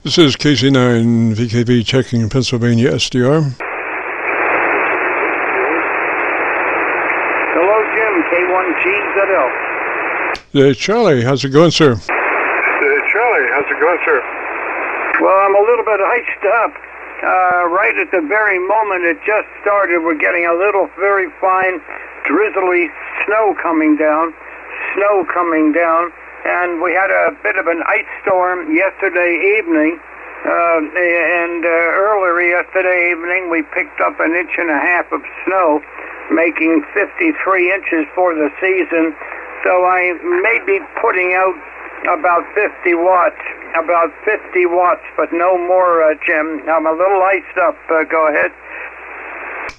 This is KC9VKV checking Pennsylvania SDR. Hello, Jim, K1GZL. Charlie, how's it going, sir? Charlie, how's it going, sir? Well, I'm a little bit iced up. Right at the very moment it just started, we're getting a little very fine, drizzly snow coming down, and we had a bit of an ice storm yesterday evening, and earlier yesterday evening we picked up 1.5 inches of snow, making 53 inches for the season. So I may be putting out about 50 watts, but no more, Jim. I'm a little iced up. Go ahead.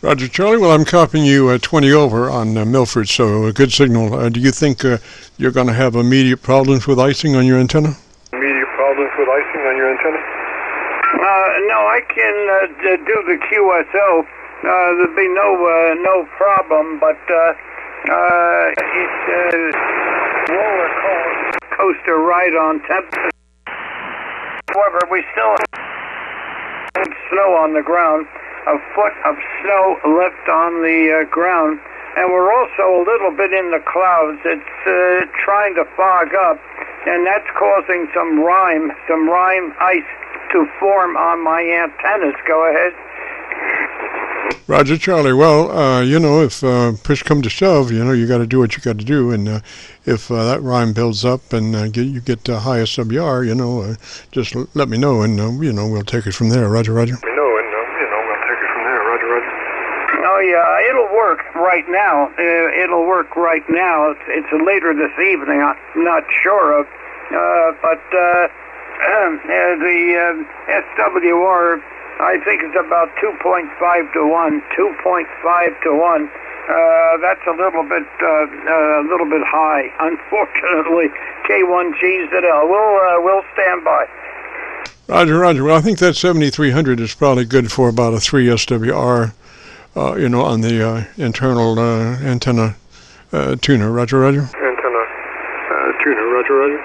Roger, Charlie. Well, I'm copying you 20 over on Milford, so a good signal. Do you think you're going to have immediate problems with icing on your antenna? Immediate problems with icing on your antenna? No, I can do the QSO. There'll be no problem, but it's roller coaster ride on temperature. However, we still have snow on the ground, a foot of snow left on the ground, and we're also a little bit in the clouds. It's trying to fog up, and that's causing some rime ice to form on my antennas. Go ahead. Roger, Charlie. Well, if push come to shove, you got to do what you got to do, and if that rime builds up and you get high SWR, just let me know, and we'll take it from there. Roger, Roger. Let me know, and we'll take it from there. Roger, Roger. Oh yeah, it'll work right now. It's later this evening. I'm not sure of, but the SWR. I think it's about 2.5 to 1. 2.5 to 1. That's a little bit high, unfortunately. K1GZL. We'll stand by. Roger, Roger. Well, I think that 7300 is probably good for about a 3 SWR, on the internal antenna tuner. Roger, Roger. Antenna tuner. Roger, Roger.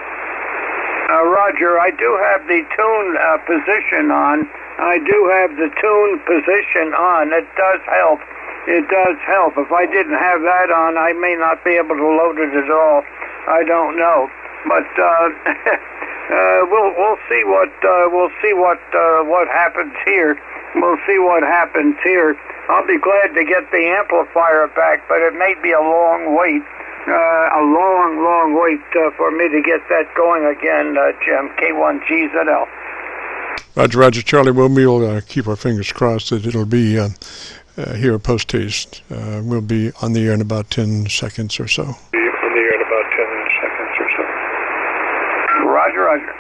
Roger, I do have the tune position on. It does help. If I didn't have that on, I may not be able to load it at all. I don't know, but we'll see what happens here. I'll be glad to get the amplifier back, but it may be a long wait. A long wait for me to get that going again, Jim. K1GZL. Roger, Roger, Charlie. We'll keep our fingers crossed that it'll be here post-haste. We'll be on the air in about 10 seconds or so. Roger, Roger.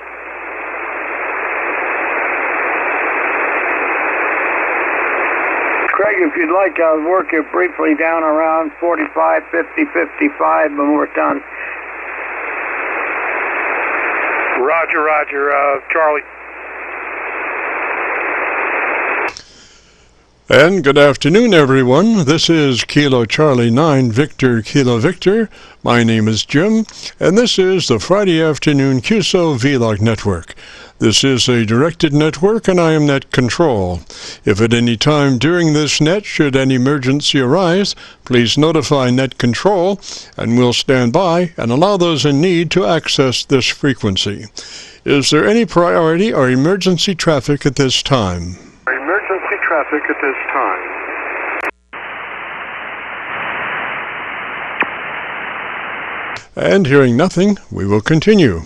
Craig, if you'd like, I'll work it briefly down around 45, 50, 55 when we're done. Roger, Charlie. And good afternoon, everyone. This is Kilo Charlie 9 Victor Kilo Victor. My name is Jim, and this is the Friday afternoon Qso-Vlog network. This is a directed network, and I am net control. If at any time during this net should any emergency arise, please notify net control, and we'll stand by and allow those in need to access this frequency. Is there any priority or emergency traffic at this time? Traffic at this time. And hearing nothing, we will continue.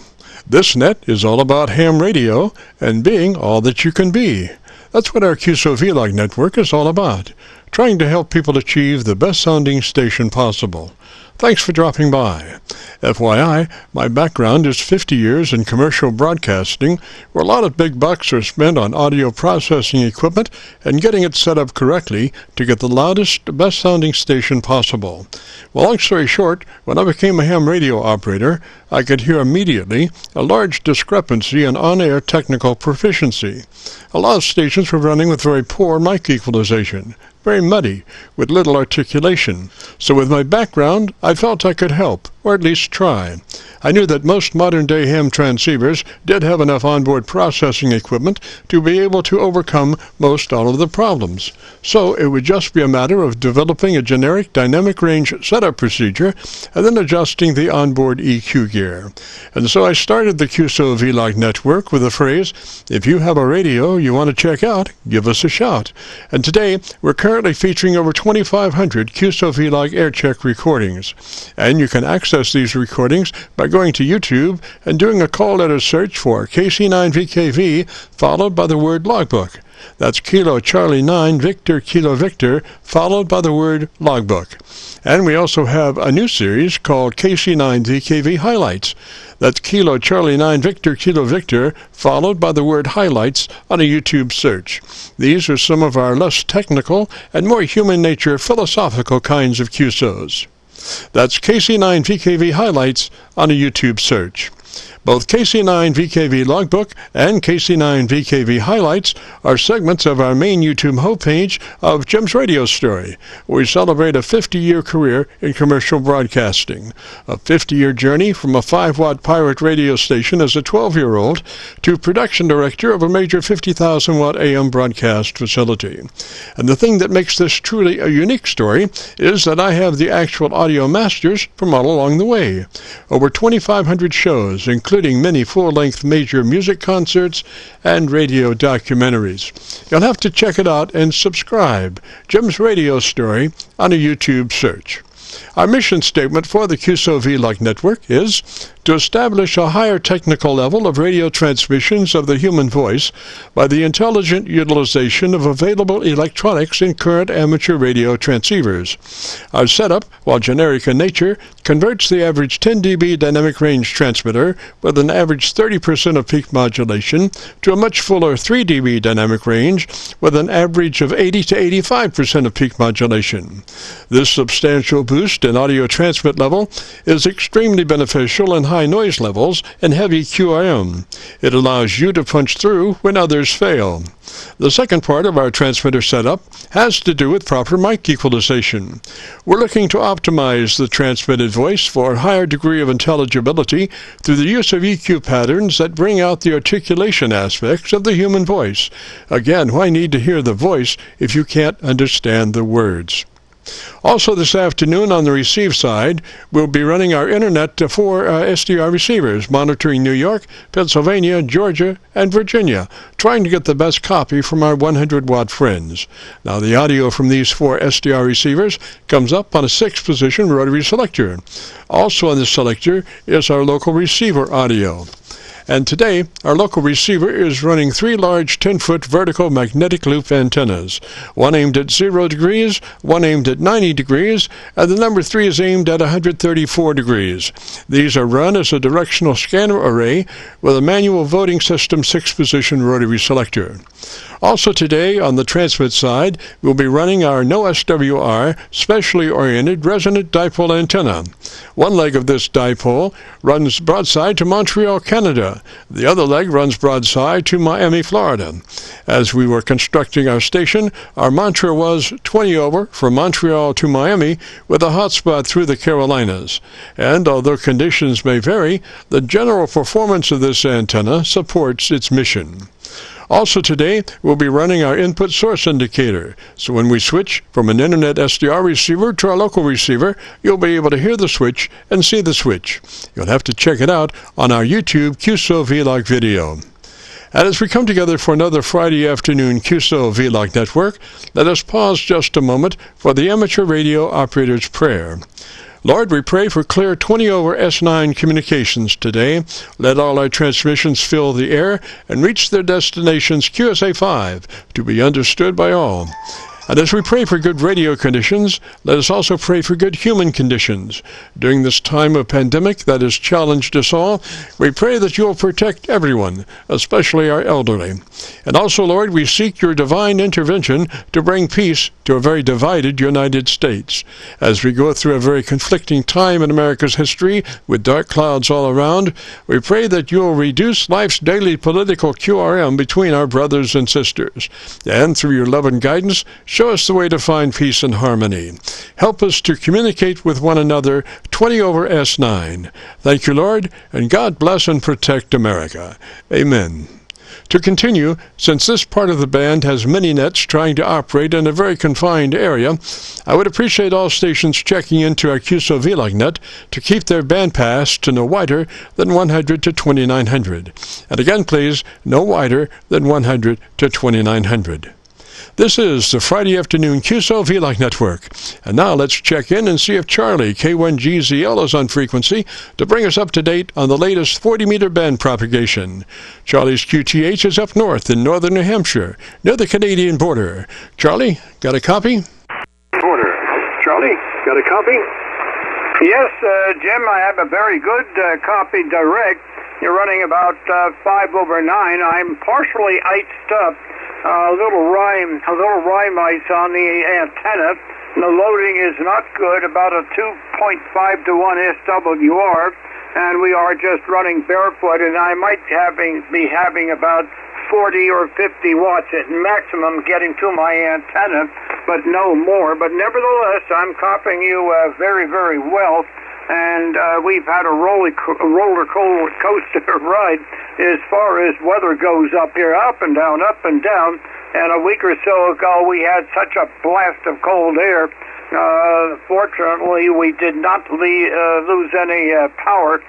This net is all about ham radio and being all that you can be. That's what our Qso-Vlog network is all about, trying to help people achieve the best sounding station possible. Thanks for dropping by. FYI, my background is 50 years in commercial broadcasting, where a lot of big bucks are spent on audio processing equipment and getting it set up correctly to get the loudest, best-sounding station possible. Well, long story short, when I became a ham radio operator, I could hear immediately a large discrepancy in on-air technical proficiency. A lot of stations were running with very poor mic equalization, very muddy, with little articulation. So with my background, I felt I could help. or at least try. I knew that most modern-day ham transceivers did have enough onboard processing equipment to be able to overcome most all of the problems. So it would just be a matter of developing a generic dynamic range setup procedure and then adjusting the onboard EQ gear. And so I started the Qso-Vlog network with the phrase, if you have a radio you want to check out, give us a shout. And today we're currently featuring over 2,500 Qso-Vlog Aircheck recordings. And you can access these recordings by going to YouTube and doing a call letter search for KC9VKV followed by the word logbook. That's Kilo Charlie 9 Victor Kilo Victor followed by the word logbook. And we also have a new series called KC9VKV Highlights. That's Kilo Charlie 9 Victor Kilo Victor followed by the word highlights on a YouTube search. These are some of our less technical and more human nature philosophical kinds of QSOs. That's KC9VKV Highlights on a YouTube search. Both KC9VKV Logbook and KC9VKV Highlights are segments of our main YouTube homepage of Jim's Radio Story, where we celebrate a 50-year career in commercial broadcasting, a 50-year journey from a 5-watt pirate radio station as a 12-year-old to production director of a major 50,000-watt AM broadcast facility. And the thing that makes this truly a unique story is that I have the actual audio masters from all along the way. Over 2,500 shows, including many full-length major music concerts and radio documentaries. You'll have to check it out and subscribe. Jim's Radio Story on a YouTube search. Our mission statement for the Qso-Vlog network is to establish a higher technical level of radio transmissions of the human voice by the intelligent utilization of available electronics in current amateur radio transceivers. Our setup, while generic in nature, converts the average 10 dB dynamic range transmitter with an average 30% of peak modulation to a much fuller 3 dB dynamic range with an average of 80 to 85% of peak modulation. This substantial boost in audio transmit level is extremely beneficial in high noise levels and heavy QRM. It allows you to punch through when others fail. The second part of our transmitter setup has to do with proper mic equalization. We're looking to optimize the transmitted voice for a higher degree of intelligibility through the use of EQ patterns that bring out the articulation aspects of the human voice. Again, why need to hear the voice if you can't understand the words? Also this afternoon on the receive side, we'll be running our internet to 4 SDR receivers monitoring New York, Pennsylvania, Georgia, and Virginia, trying to get the best copy from our 100-watt friends. Now the audio from these 4 SDR receivers comes up on a 6-position rotary selector. Also on the selector is our local receiver audio. And today, our local receiver is running 3 large 10-foot vertical magnetic loop antennas, one aimed at 0 degrees, one aimed at 90 degrees, and the number 3 is aimed at 134 degrees. These are run as a directional scanner array with a manual voting system 6-position rotary selector. Also today, on the transmit side, we'll be running our no SWR, specially oriented resonant dipole antenna. One leg of this dipole runs broadside to Montreal, Canada. The other leg runs broadside to Miami, Florida. As we were constructing our station, our mantra was 20 over from Montreal to Miami with a hotspot through the Carolinas. And although conditions may vary, the general performance of this antenna supports its mission. Also today, we'll be running our input source indicator, so when we switch from an internet SDR receiver to our local receiver, you'll be able to hear the switch and see the switch. You'll have to check it out on our YouTube Qso-Vlog video. And as we come together for another Friday afternoon Qso-Vlog network, let us pause just a moment for the amateur radio operator's prayer. Lord, we pray for clear 20 over S9 communications today. Let all our transmissions fill the air and reach their destinations QSA5 to be understood by all. And as we pray for good radio conditions, let us also pray for good human conditions. During this time of pandemic that has challenged us all, we pray that you will protect everyone, especially our elderly. And also, Lord, we seek your divine intervention to bring peace to to a very divided United States. As we go through a very conflicting time in America's history with dark clouds all around, we pray that you'll reduce life's daily political QRM between our brothers and sisters. And through your love and guidance, show us the way to find peace and harmony. Help us to communicate with one another 20 over S9. Thank you, Lord, and God bless and protect America. Amen. To continue, since this part of the band has many nets trying to operate in a very confined area, I would appreciate all stations checking into our Qso-Vlog net to keep their bandpass to no wider than 100 to 2900. And again, please, no wider than 100 to 2900. This is the Friday afternoon Qso-Vlog network. And now let's check in and see if Charlie, K1GZL, is on frequency to bring us up to date on the latest 40-meter band propagation. Charlie's QTH is up north in northern New Hampshire, near the Canadian border. Charlie, got a copy? Border. Charlie, got a copy? Yes, Jim, I have a very good copy direct. You're running about 5 over 9. I'm partially iced up. A little rime ice on the antenna. The loading is not good, about a 2.5 to 1 SWR, and we are just running barefoot, and I might be having about 40 or 50 watts at maximum getting to my antenna, but no more. But nevertheless, I'm copying you very, very well. And we've had a roller coaster ride as far as weather goes up here, up and down, up and down. And a week or so ago, we had such a blast of cold air. Fortunately, we did not lose any power,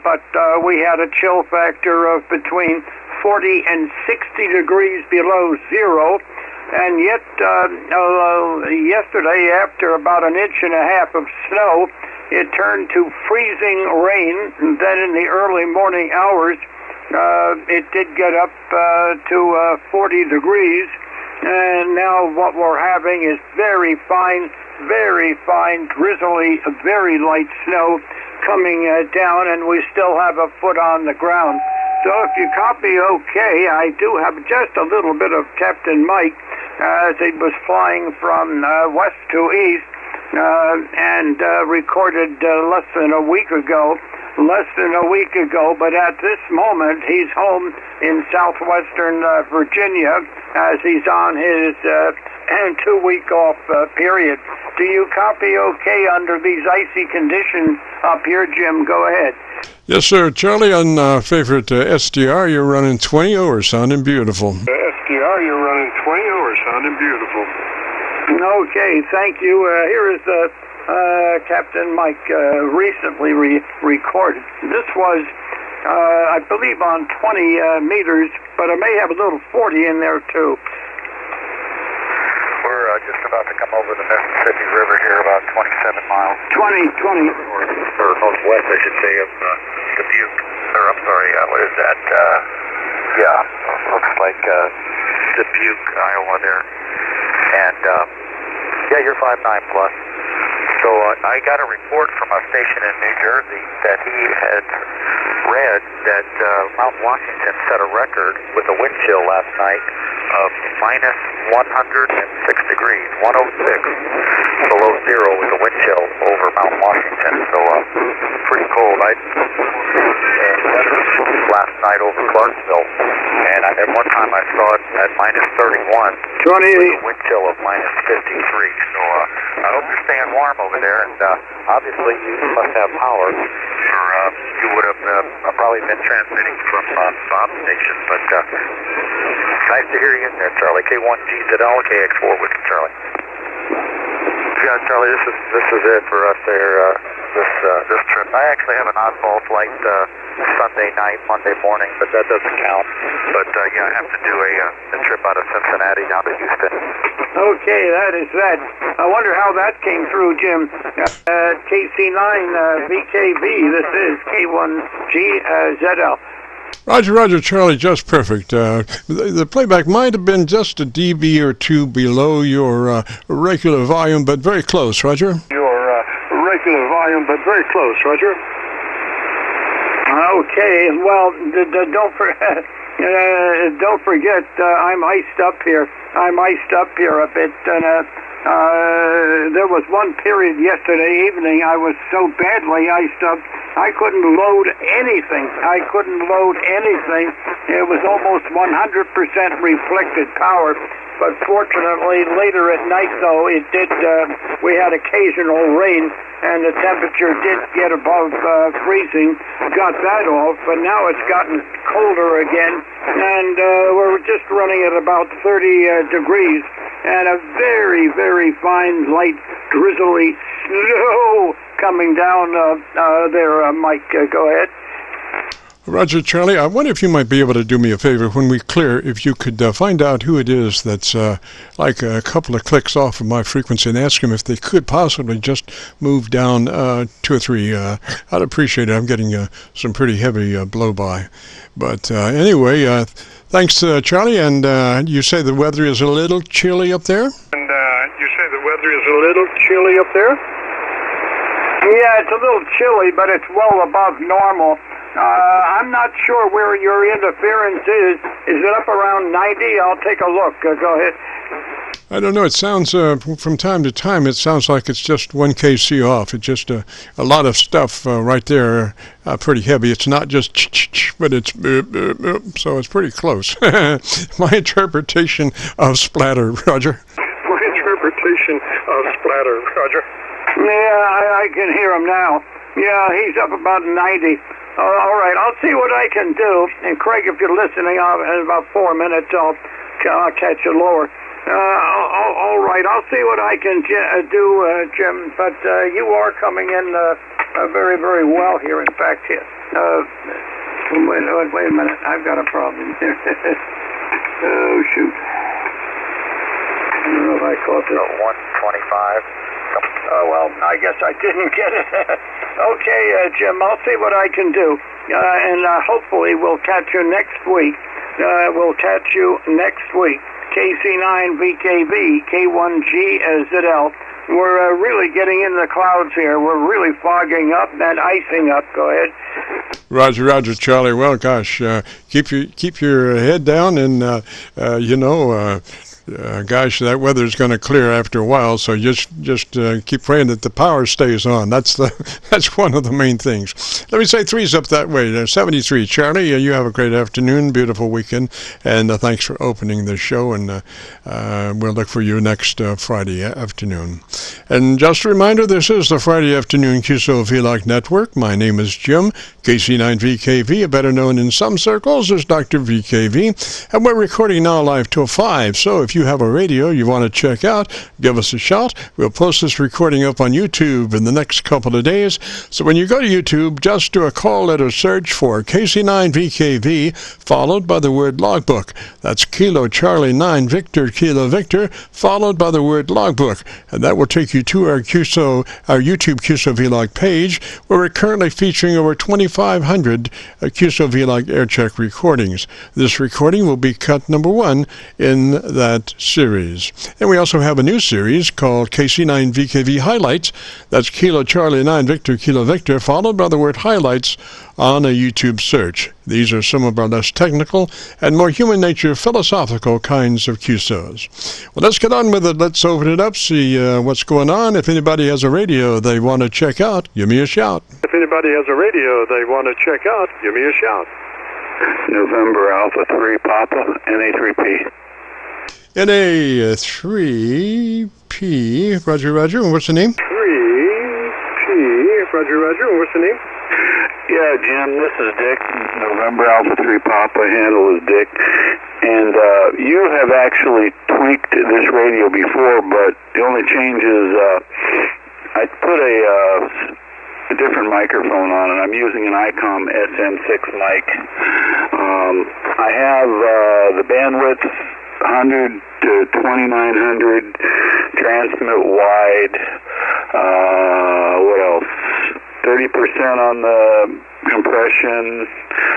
but we had a chill factor of between 40 and 60 degrees below zero. And yet, yesterday, after about 1.5 inches of snow, it turned to freezing rain, and then in the early morning hours, it did get up to 40 degrees, and now what we're having is very fine, drizzly, very light snow coming down, and we still have a foot on the ground. So if you copy okay, I do have just a little bit of Captain Mike as he was flying from west to east, and recorded less than a week ago, but at this moment he's home in southwestern Virginia as he's on his 2-week off period. Do you copy okay under these icy conditions up here, Jim? Go ahead. Yes, sir. Charlie, on favorite SDR, you're running 20 over, sounding beautiful. SDR, you're running 20 over, sounding beautiful. Okay, thank you. Here is Captain Mike recently recorded. This was, I believe, on 20 meters, but I may have a little 40 in there, too. We're just about to come over the Mississippi River here, about 27 miles. 20. Or northwest, I should say, of Dubuque. Or, I'm sorry, what is that? Looks like Dubuque, Iowa there. And, you're 5'9 plus. So I got a report from a station in New Jersey that he had read that Mount Washington set a record with a wind chill last night of minus 106 degrees, 106 below zero with a wind chill over Mount Washington. So pretty cold. I last night over Clarksville, and at one time I saw it at minus 31 with a wind chill of minus 53. So I hope you're staying warm over there, and obviously you must have power, or you would have probably been transmitting from Bob's station. But nice to hear you in there, Charlie. K1GZL, KX4 with you, Charlie. Yeah, Charlie, this is it for us there. This trip. I actually have an oddball flight Sunday night, Monday morning, but that doesn't count. But I have to do a trip out of Cincinnati down to Houston. Okay, that is that. I wonder how that came through, Jim. KC9VKV. This is K1GZL. Roger, Charlie, just perfect. The playback might have been just a dB or two below your regular volume, but very close, Roger. Your regular volume, but very close, Roger. Okay, well, don't forget, I'm iced up here. I'm iced up here a bit, and there was one period yesterday evening I was so badly iced up I couldn't load anything. It was almost 100% reflected power. But fortunately, later at night, though, it did. We had occasional rain, and the temperature did get above freezing. Got that off, but now it's gotten colder again, and we're just running at about 30 degrees, and a very, very fine, light, drizzly snow coming down there, Mike. Go ahead. Roger, Charlie, I wonder if you might be able to do me a favor when we clear, if you could find out who it is that's like a couple of clicks off of my frequency, and ask them if they could possibly just move down 2 or 3. I'd appreciate it. I'm getting some pretty heavy blow-by. But anyway, thanks, Charlie, and you say the weather is a little chilly up there? Yeah, it's a little chilly, but it's well above normal. I'm not sure where your interference is. Is it up around 90? I'll take a look. Go ahead. I don't know. It sounds, from time to time, it sounds like it's just 1 kc off. It's just a lot of stuff right there, pretty heavy. It's not just but it's so it's pretty close. My interpretation of splatter, Roger. Yeah, I can hear him now. Yeah, he's up about 90. All right, I'll see what I can do. And Craig, if you're listening, in about 4 minutes, I'll catch you lower. All right, I'll see what I can do, Jim. But you are coming in very, very well here. In fact, here. Wait a minute. I've got a problem here. Oh, shoot. I don't know if I caught it. 125. Oh, well, I guess I didn't get it. Okay, Jim, I'll see what I can do. And hopefully we'll catch you next week. KC9VKV, K1GZL. We're really getting in the clouds here. We're really fogging up and icing up. Go ahead. Roger, Charlie. Well, gosh, keep your head down, and gosh, that weather's going to clear after a while. So just keep praying that the power stays on. That's one of the main things. Let me say 3's up that way. 73, Charlie. You have a great afternoon, beautiful weekend, and thanks for opening the show. And we'll look for you next Friday afternoon. And just a reminder, this is the Friday afternoon Qso-Vlog network. My name is Jim, KC9VKV, better known in some circles as Dr. VKV, and we're recording now live till 5. So if you have a radio you want to check out, give us a shout. We'll post this recording up on YouTube in the next couple of days. So when you go to YouTube, just do a call letter search for KC9VKV, followed by the word logbook. That's Kilo Charlie 9 Victor Kilo Victor, followed by the word logbook. And that will take you to our YouTube Qso-Vlog page, where we're currently featuring over 2,500 Qso-Vlog Aircheck recordings. This recording will be cut number 1 in that series. And we also have a new series called KC9VKV Highlights. That's Kilo Charlie 9 Victor Kilo Victor, followed by the word highlights on a YouTube search. These are some of our less technical and more human nature philosophical kinds of QSOs. Well, let's get on with it. Let's open it up, see what's going on. If anybody has a radio they want to check out, give me a shout. November Alpha 3 Papa, NA3P. NA3P, Roger, and what's the name? 3P, Roger, and what's the name? Yeah, Jim, this is Dick, November Alpha 3 Papa, handle is Dick. And you have actually tweaked this radio before, but the only change is I put a different microphone on it. I'm using an ICOM SM6 mic. I have the bandwidth 100 to 2900, transmit wide, what else? 30% on the compression.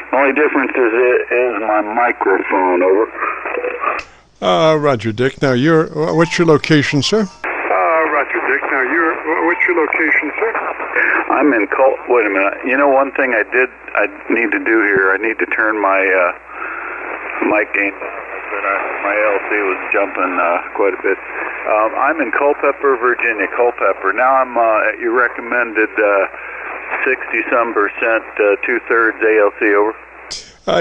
The only difference is my microphone. Over. Roger, Dick. Now, what's your location, sir? I'm in wait a minute. You know, one thing I need to do here, I need to turn my mic gain. and my ALC was jumping quite a bit. I'm in Culpeper, Virginia, Culpeper. Now I'm at your recommended 60-some%, 2/3 ALC, over.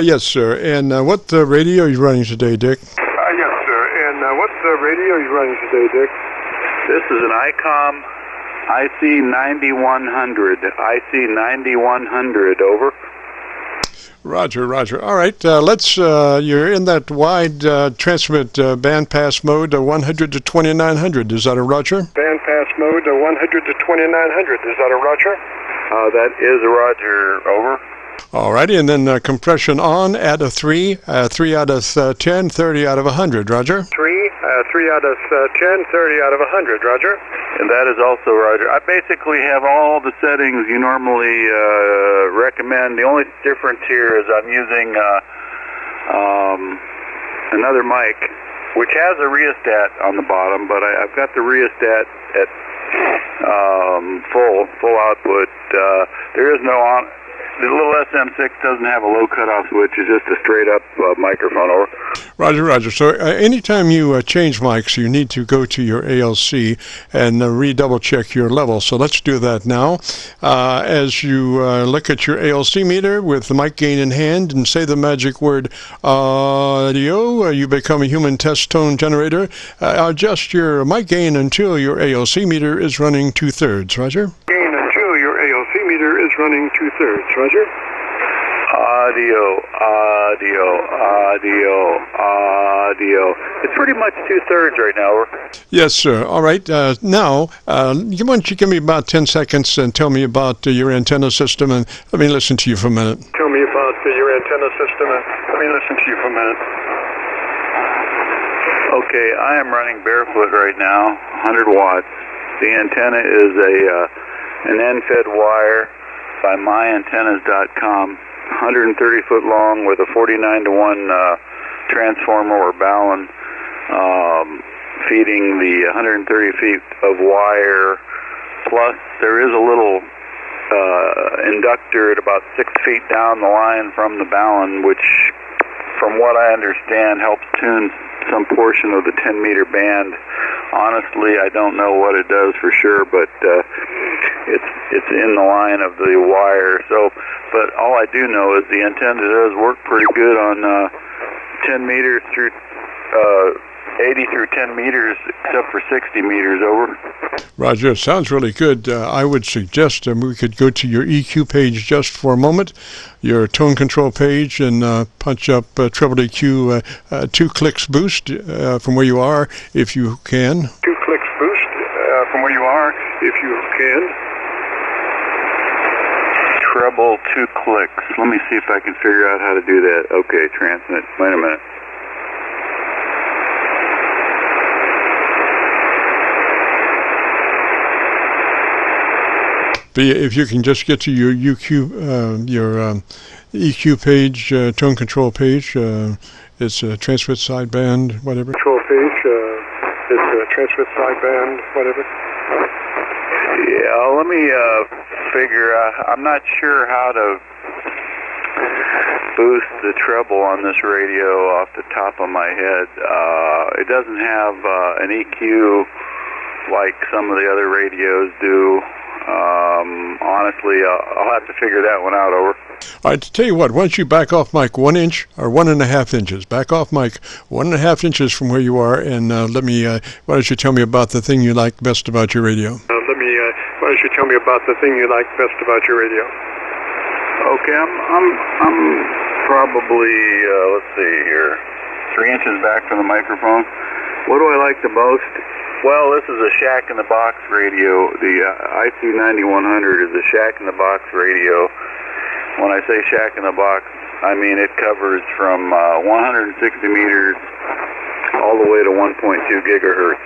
Yes, sir. And what radio are you running today, Dick? Yes, sir. And what radio are you running today, Dick? This is an ICOM IC9100. IC9100, over. Roger, roger. All right, let's, you're in that wide transmit bandpass mode, 100 to 2900. Is that a roger? Bandpass mode, 100 to 2900. Is that a roger? That is a roger, over. All righty, and then compression on at a 3, 3 out of 10, 30 out of 100, roger? 3 out of 10, 30 out of 100, roger. And that is also roger. I basically have all the settings you normally recommend. The only difference here is I'm using another mic, which has a rheostat on the bottom, but I've got the rheostat at full output. There is no on. The little SM6 doesn't have a low cutoff switch. It's just a straight-up microphone, over. Roger, roger. So anytime you change mics, you need to go to your ALC and re-double-check your level. So let's do that now. As you look at your ALC meter with the mic gain in hand and say the magic word audio, you become a human test tone generator. Adjust your mic gain until your ALC meter is running 2/3, roger? Gain until your ALC meter is running 2/3, roger? Audio. It's pretty much 2/3 right now, over. Yes, sir. All right. Now, why don't you give me about 10 seconds and tell me about your antenna system, and let me listen to you for a minute. Tell me about your antenna system, and let me listen to you for a minute. Okay, I am running barefoot right now, 100 watts. The antenna is an end-fed wire by myantennas.com, 130 foot long with a 49-to-1 transformer or ballon feeding the 130 feet of wire. Plus, there is a little inductor at about 6 feet down the line from the ballon, which, from what I understand, helps tune some portion of the 10-meter band. Honestly, I don't know what it does for sure, but it's in the line of the wire. So, but all I do know is the antenna does work pretty good on 10 meters through 80 through 10 meters, except for 60 meters, over. Roger, sounds really good. I would suggest we could go to your EQ page just for a moment, your tone control page, and punch up treble EQ 2 clicks boost from where you are, if you can. 2 clicks boost from where you are, if you can. Treble 2 clicks. Let me see if I can figure out how to do that. Okay, transmit. Wait a minute. If you can just get to your EQ page, tone control page, it's a transmit sideband, whatever. Control page, it's a transmit sideband, whatever. Yeah, let me figure out. I'm not sure how to boost the treble on this radio off the top of my head. It doesn't have an EQ like some of the other radios do. Honestly, I'll have to figure that one out, over. All right, to tell you what, why don't you back off mic 1 inch or 1.5 inches? Back off mic 1.5 inches from where you are, and let me. Why don't you tell me about the thing you like best about your radio? Why don't you tell me about the thing you like best about your radio? Okay, I'm probably let's see here, 3 inches back from the microphone. What do I like the most? Well, this is a shack-in-the-box radio. The IC9100 is a shack-in-the-box radio. When I say shack-in-the-box, I mean it covers from 160 meters all the way to 1.2 gigahertz.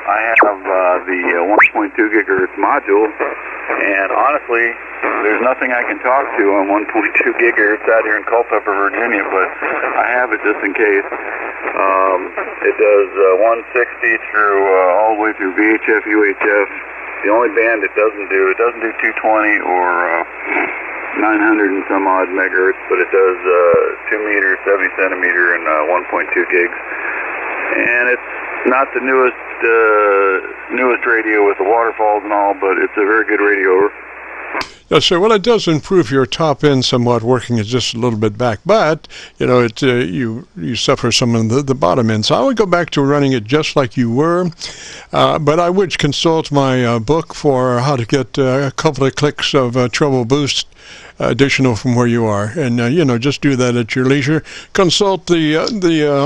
I have the 1.2 gigahertz module, and honestly, there's nothing I can talk to on 1.2 gigahertz out here in Culpeper, Virginia, but I have it just in case. It does 160 through all the way through VHF, UHF. The only band it doesn't do 220 or 900 and some odd megahertz, but it does 2 meters, 70 centimeter, and 1.2 gigs. And it's not the newest radio with the waterfalls and all, but it's a very good radio. Yes, sir. Well, it does improve your top end somewhat, working it just a little bit back. But, you know, you suffer some of the bottom end. So I would go back to running it just like you were. But I would consult my book for how to get a couple of clicks of treble boost additional from where you are. And, you know, just do that at your leisure. Consult the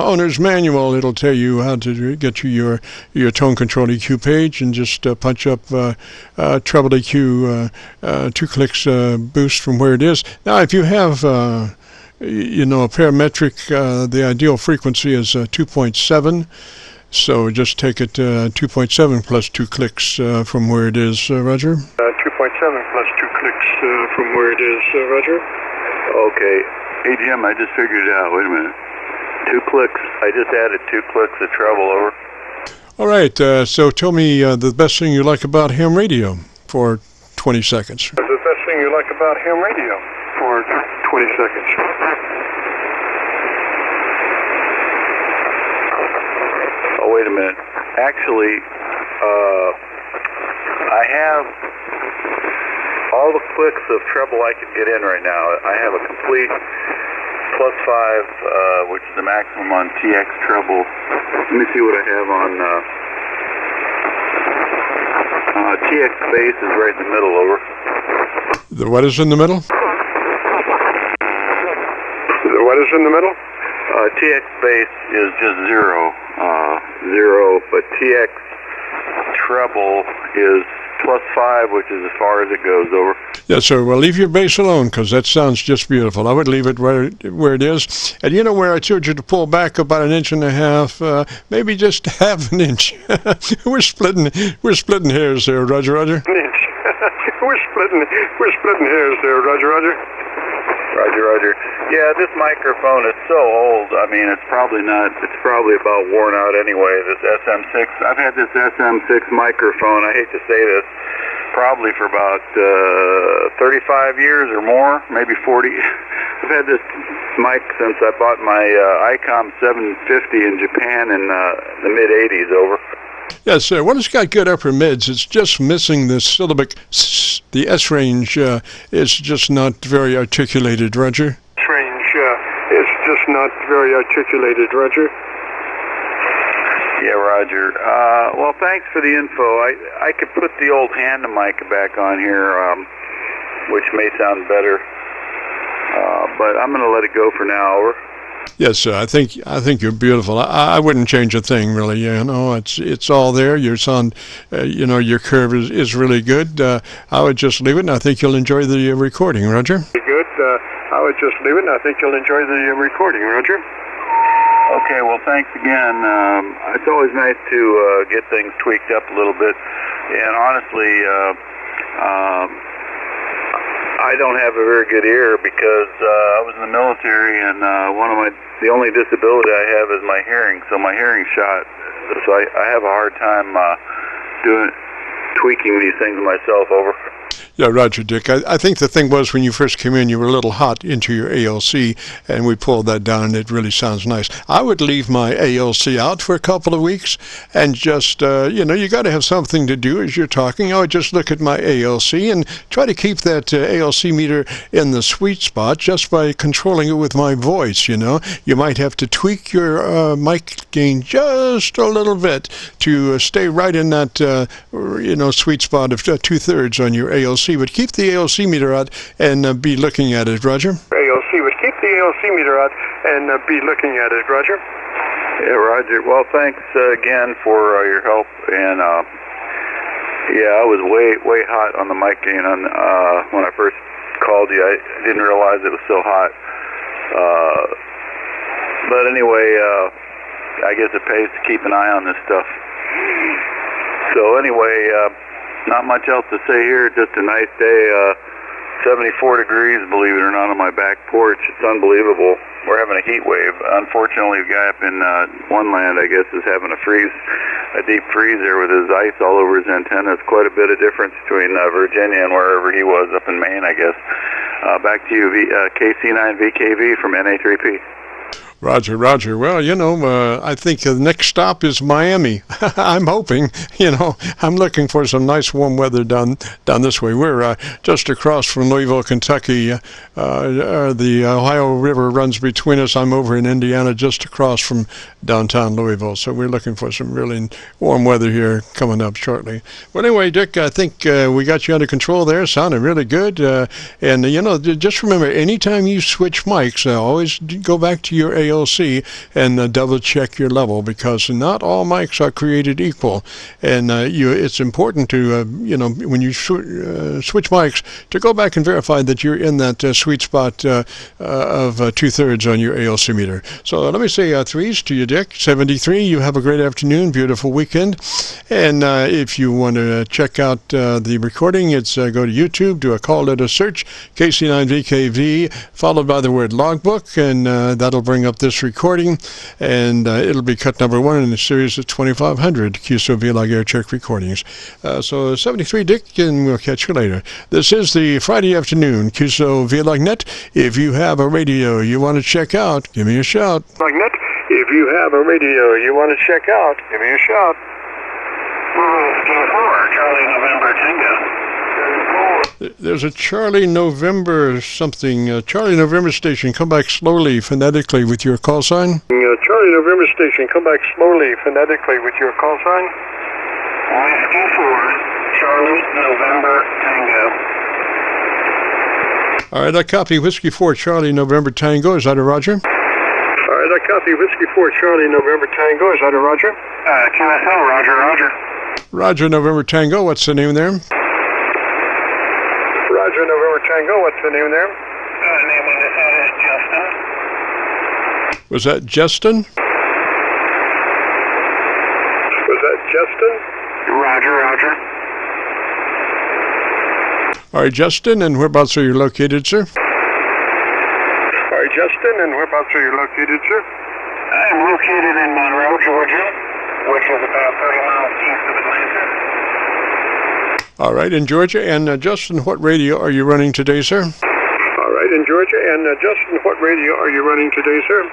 owner's manual. It'll tell you how to get you your tone control EQ page, and just punch up treble EQ 2 clicks boost from where it is. Now, if you have, you know, a parametric, the ideal frequency is 2.7. So just take it 2.7 plus 2 clicks from where it is, Roger. 2.7 plus 2 clicks from where it is, Roger. Okay. Hey, Jim, I just figured it out. Wait a minute. 2 clicks. I just added 2 clicks of treble over. All right. So tell me the best thing you like about ham radio for 20 seconds. The best thing you like about ham radio for 20 seconds. Oh, wait a minute. Actually, I have all the clicks of treble I can get in right now. I have a complete +5, which is the maximum on TX treble. Let me see what I have on TX bass is right in the middle, over. The what is in the middle? The what is in the middle? TX bass is just 0, but TX treble is +5, which is as far as it goes, over. Yes, sir. Well, leave your bass alone, because that sounds just beautiful. I would leave it where it is. And you know where I told you to pull back about 1.5 inches, maybe just half an inch. We're splitting hairs there, Roger. An inch. We're splitting hairs there, Roger. Roger. Yeah, this microphone is so old. I mean, it's probably about worn out anyway, this SM6. I've had this SM6 microphone, I hate to say this, probably for about 35 years or more, maybe 40. I've had this mic since I bought my ICOM 750 in Japan in the mid-'80s, over. Yes, sir. Well, it's got good upper mids. It's just missing the syllabic the S range is just not very articulated, Roger. S range is just not very articulated, Roger. Yeah, Roger. Well, thanks for the info. I could put the old hand mic back on here, which may sound better, but I'm going to let it go for now, over. Yes, sir. I think you're beautiful. I wouldn't change a thing, really. You know, it's all there. Your sound, you know, your curve is really good. I would just leave it, and I think you'll enjoy the recording, Roger. Good. I would just leave it, and I think you'll enjoy the recording, Roger. Okay. Well, thanks again. It's always nice to get things tweaked up a little bit, and honestly, I don't have a very good ear because I was in the military, and the only disability I have is my hearing, so my hearing's shot. So I have a hard time tweaking these things myself, over. Yeah, Roger, Dick. I think the thing was when you first came in, you were a little hot into your ALC, and we pulled that down, and it really sounds nice. I would leave my ALC out for a couple of weeks, and just, you know, you got to have something to do as you're talking. I would just look at my ALC and try to keep that ALC meter in the sweet spot just by controlling it with my voice, you know. You might have to tweak your mic gain just a little bit to stay right in that, you know, sweet spot of 2/3 on your ALC. But keep the ALC meter out and be looking at it, Roger. ALC, but keep the ALC meter out and be looking at it, Roger. Yeah, Roger. Well, thanks again for your help. And yeah, I was way hot on the mic gain when I first called you. I didn't realize it was so hot. But anyway, I guess it pays to keep an eye on this stuff. So anyway, not much else to say here. Just a nice day. 74 degrees, believe it or not, on my back porch. It's unbelievable. We're having a heat wave. Unfortunately, the guy up in one land, I guess, is having a deep freeze there with his ice all over his antenna. It's quite a bit of difference between Virginia and wherever he was up in Maine, I guess. Back to you, KC9VKV from NA3P. Roger, Roger. Well, I think the next stop is Miami. I'm hoping, I'm looking for some nice warm weather down this way. We're just across from Louisville, Kentucky. The Ohio River runs between us. I'm over in Indiana, just across from downtown Louisville. So we're looking for some really warm weather here coming up shortly. But anyway, Dick, I think we got you under control there. Sounded really good. And just remember, anytime you switch mics, always go back to your ALC and double check your level, because not all mics are created equal, and it's important to when you switch mics to go back and verify that you're in that sweet spot of 2/3 on your ALC meter. So let me say threes to you, Dick. 73. You have a great afternoon, beautiful weekend, and if you want to check out the recording, it's go to YouTube, do a call letter search, KC9VKV, followed by the word logbook, and that'll bring up this recording, and it'll be cut number 1 in the series of 2500 Qso-Vlog Aircheck recordings. So 73, Dick, and we'll catch you later. This is the Friday afternoon Qso-Vlog Net. If you have a radio you want to check out, give me a shout. Net. If you have a radio you want to check out, give me a shout. Charlie November Tango. There's a Charlie November something. Charlie November station, come back slowly, phonetically, with your call sign. Charlie November station, come back slowly, phonetically, with your call sign. Whiskey 4, Charlie November Tango. All right, I copy Whiskey 4, Charlie November Tango. Is that a Roger? All right, I copy Whiskey 4, Charlie November Tango. Is that a Roger? QSO, Roger, Roger. Roger, November Tango. What's the name there? Roger, November Tango. What's the name there? Name on this side is Justin. Was that Justin? Was that Justin? Roger, Roger. All right, Justin, and whereabouts are you located, sir? All right, Justin, and whereabouts are you located, sir? I'm located in Monroe, Georgia, which is about 30 miles east of Atlanta. All right, in Georgia. And Justin, what radio are you running today, sir? All right, in Georgia. And Justin, what radio are you running today, sir?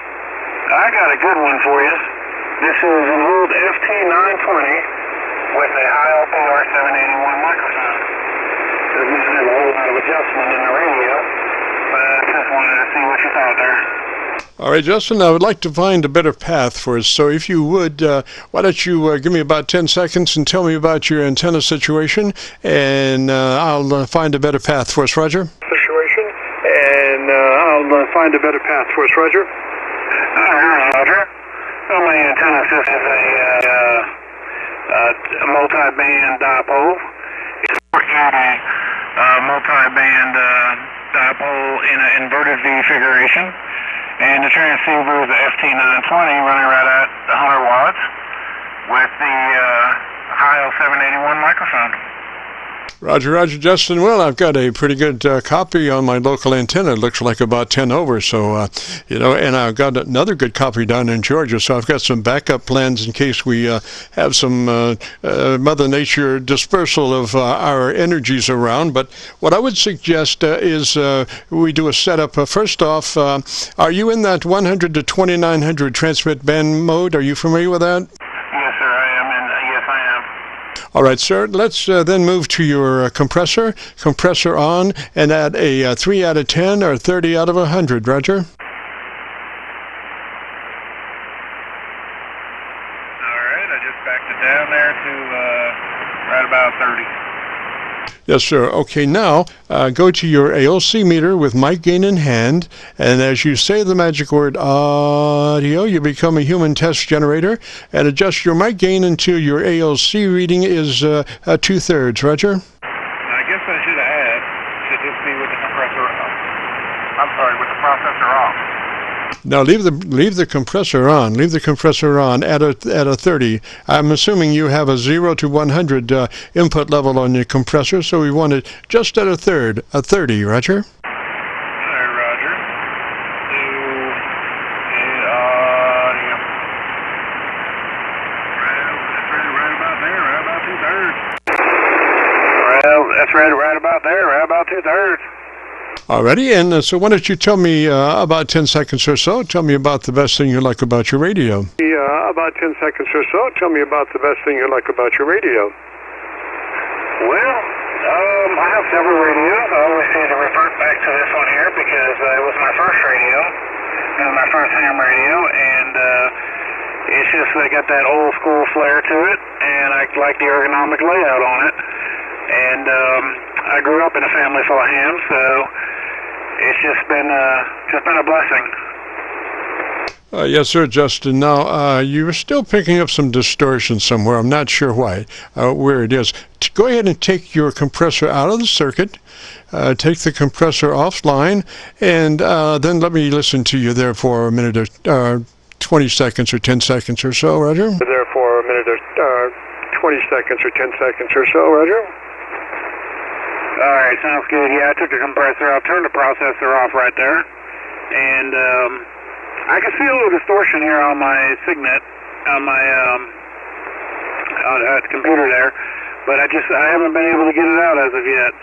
I got a good one for you. This is an old FT920 with a high LPR 781 microphone. There's a little bit of adjustment in the radio, but I just wanted to see what you thought there. All right, Justin, I would like to find a better path for us. So if you would, why don't you give me about 10 seconds and tell me about your antenna situation, and I'll find a better path for us, Roger. I'll find a better path for us, Roger. Roger. Well, my antenna system is a multi-band dipole. It's a multi-band dipole in an inverted V configuration. And the transceiver is the FT920 running right at 100 watts with the high L781 microphone. Roger, Roger, Justin. Well, I've got a pretty good copy on my local antenna. It looks like about 10 over. So, and I've got another good copy down in Georgia. So I've got some backup plans in case we have some Mother Nature dispersal of our energies around. But what I would suggest is we do a setup. First off, are you in that 100 to 2900 transmit band mode? Are you familiar with that? All right, sir. Let's then move to your compressor. Compressor on, and at a 3 out of 10 or 30 out of 100, Roger? All right, I just backed it down there to right about 30. Yes, sir. Okay, now go to your ALC meter with mic gain in hand, and as you say the magic word audio, you become a human test generator and adjust your mic gain until your ALC reading is 2/3. Roger? I guess I should just be with the compressor with the processor off. Now leave the compressor on. Leave the compressor on at a 30. I'm assuming you have a 0 to 100 input level on your compressor, so we want it just at a 30. Roger. All right, Roger. Right about there, right about 2/3. Well, that's right about there, right about 2/3. Alrighty, and so why don't you tell me about 10 seconds or so, tell me about the best thing you like about your radio. About 10 seconds or so, tell me about the best thing you like about your radio. Well, I have several radios. I always seem to revert back to this one here because it was my first radio. It was my first ham radio, and it's just they got that old school flair to it, and I like the ergonomic layout on it. And I grew up in a family full of hams, so it's just been a blessing. Yes, sir, Justin. Now, you're still picking up some distortion somewhere. I'm not sure why, where it is. Go ahead and take your compressor out of the circuit. Take the compressor offline, and then let me listen to you there for a minute or 20 seconds or 10 seconds or so, Roger. There for a minute or 20 seconds or 10 seconds or so, Roger. All right, sounds good. Yeah, I took the compressor out, turned the processor off right there, and I can see a little distortion here on my Signet, on my computer there, but I haven't been able to get it out as of yet.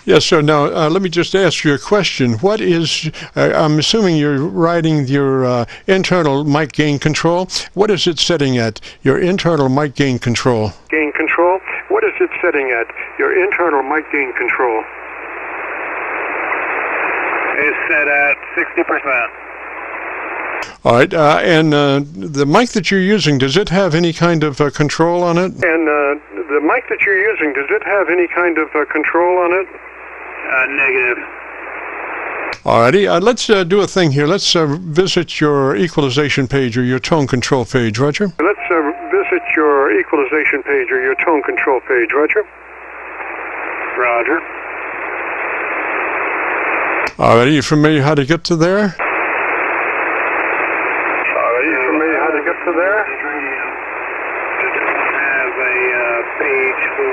Yes, sir. Now, let me just ask you a question. What is, I'm assuming you're writing your internal mic gain control. What is it setting at, your internal mic gain control? Gain control? What is it setting at, your internal mic gain control? It's set at 60%. All right, and the mic that you're using, does it have any kind of control on it? And the mic that you're using, does it have any kind of control on it? Negative. All righty, let's do a thing here. Let's visit your equalization page or your tone control page, Roger. Let's visit your equalization page or your tone control page, Roger. Roger. All righty, you familiar how to get to there? To there? It has a page for...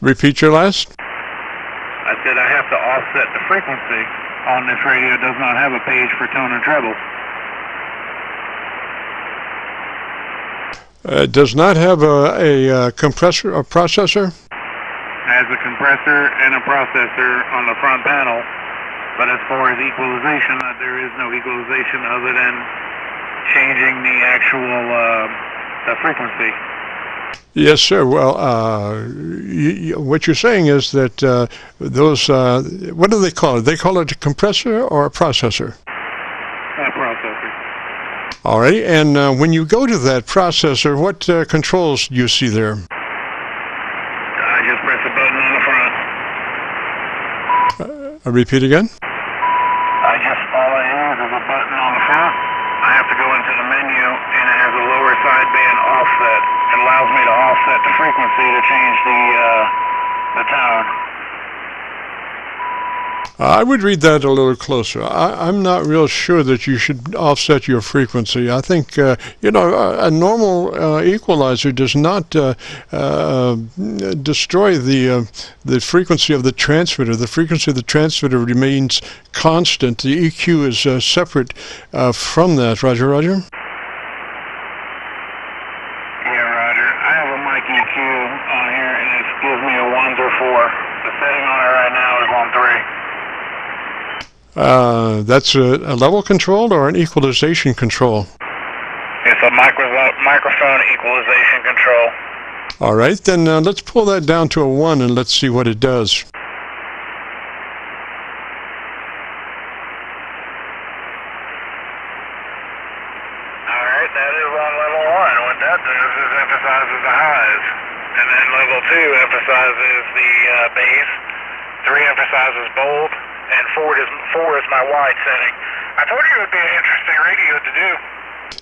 Repeat your last. I said I have to offset the frequency on this radio. It does not have a page for tone and treble. It does not have a compressor or processor? It has a compressor and a processor on the front panel, but as far as equalization, there is no equalization other than changing the actual the frequency. Yes, sir. Well, what you're saying is that those, what do they call it? They call it a compressor or a processor? A processor. All right. And when you go to that processor, what controls do you see there? I just press a button on the front. Repeat again? All I use is a button on the front. I have to go into the menu, and it has a lower sideband offset. It allows me to offset the frequency to change the tone. I would read that a little closer. I'm not real sure that you should offset your frequency. I think, a normal equalizer does not destroy the frequency of the transmitter. The frequency of the transmitter remains constant. The EQ is separate from that. Roger, Roger? Yeah, Roger. I have a mic EQ on here, and it gives me a 1 through 4. The setting on it right now is on 3. That's a level control or an equalization control? It's a microphone equalization control. All right, then let's pull that down to a 1 and let's see what it does. All right, that is on level 1. What that does is emphasizes the highs. And then level 2 emphasizes the bass. 3 emphasizes bold. And 4 is my wide setting. I told you it would be an interesting radio to do.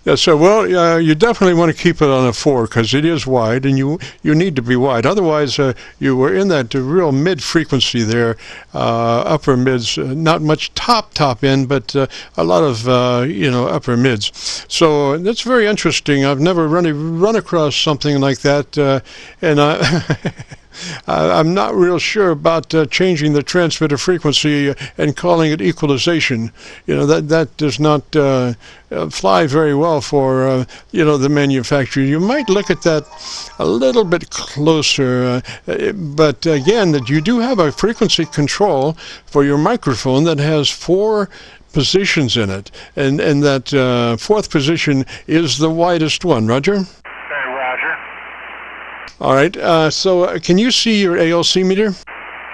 Yeah, so, well, you definitely want to keep it on a 4 because it is wide, and you need to be wide. Otherwise, you were in that real mid-frequency there, upper mids, not much top end, but a lot of, upper mids. So that's very interesting. I've never run across something like that, and I'm not real sure about changing the transmitter frequency and calling it equalization. That does not fly very well call for, the manufacturer. You might look at that a little bit closer. But again, that you do have a frequency control for your microphone that has 4 positions in it, and that 4th position is the widest one. Roger? Roger. All right. So can you see your ALC meter?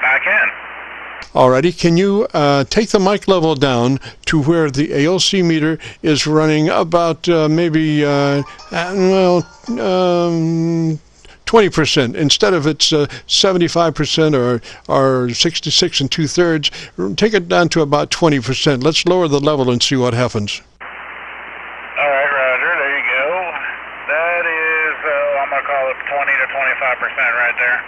I can. Alrighty, can you take the mic level down to where the ALC meter is running about 20%, instead of its 75% or 66 2/3, take it down to about 20%. Let's lower the level and see what happens. All right, Roger, there you go. That is, I'm going to call it 20 to 25% right there.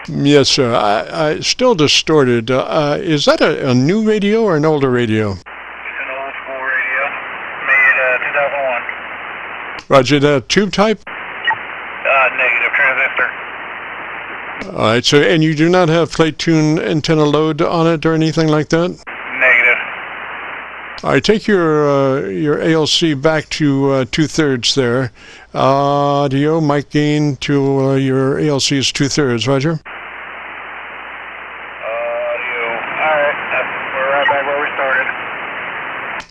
Yes, sir. I still distorted. Is that a new radio or an older radio? It's an old school radio, made 2001. Roger, that tube type? Negative transistor. All right, so, and you do not have plate tune antenna load on it or anything like that? Negative. All right, take your ALC back to 2/3 there. Audio, mic gain to your ALC is 2/3, Roger?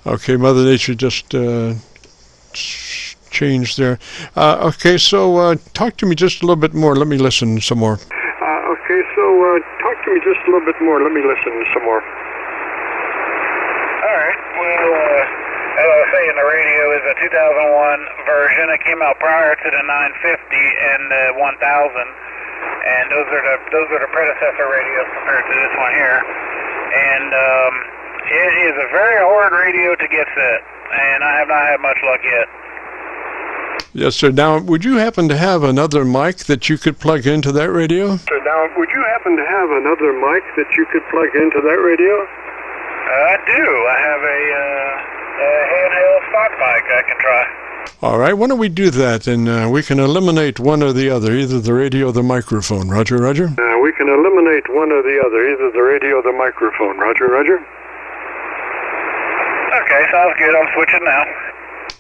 Okay, Mother Nature just changed there. Okay, so talk to me just a little bit more. Let me listen some more. Talk to me just a little bit more. Let me listen some more. All right. Well, as I was saying, the radio is a 2001 version. It came out prior to the 950 and the 1000, and those are the predecessor radios compared to this one here. And it is a very hard radio to get set, and I have not had much luck yet. Yes, sir. Now, would you happen to have another mic that you could plug into that radio? Would you happen to have another mic that you could plug into that radio? I do. I have a handheld stock mic I can try. All right. Why don't we do that, and we can eliminate one or the other, either the radio or the microphone. Roger, Roger? We can eliminate one or the other, either the radio or the microphone. Roger, Roger? Okay, sounds good. I'm switching now.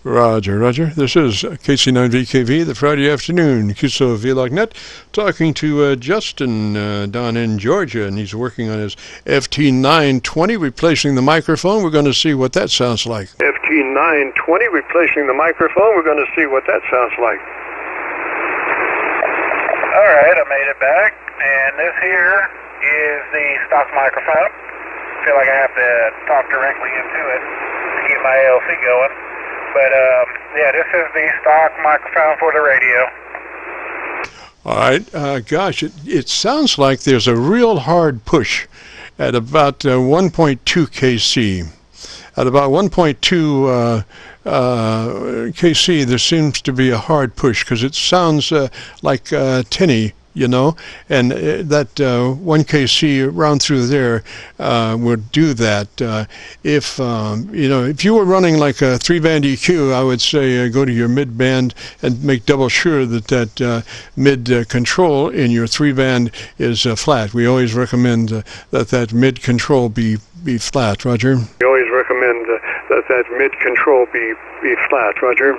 Roger, Roger. This is KC9VKV, the Friday afternoon, Qso-Vlog net, talking to Justin down in Georgia, and he's working on his FT920, replacing the microphone. We're going to see what that sounds like. FT920, replacing the microphone. We're going to see what that sounds like. All right, I made it back, and this here is the stock microphone. I feel like I have to talk directly into it to keep my ALC going. But, yeah, this is the stock microphone for the radio. All right. Gosh, it sounds like there's a real hard push at about 1.2 kc. At about 1.2 kc, there seems to be a hard push because it sounds like tinny, and that 1 kc round through there would do that. If you were running like a 3-band EQ, I would say go to your mid-band and make double sure that mid control in your 3-band is flat. We always recommend that mid control be flat. Roger? We always recommend that mid control be flat. Roger?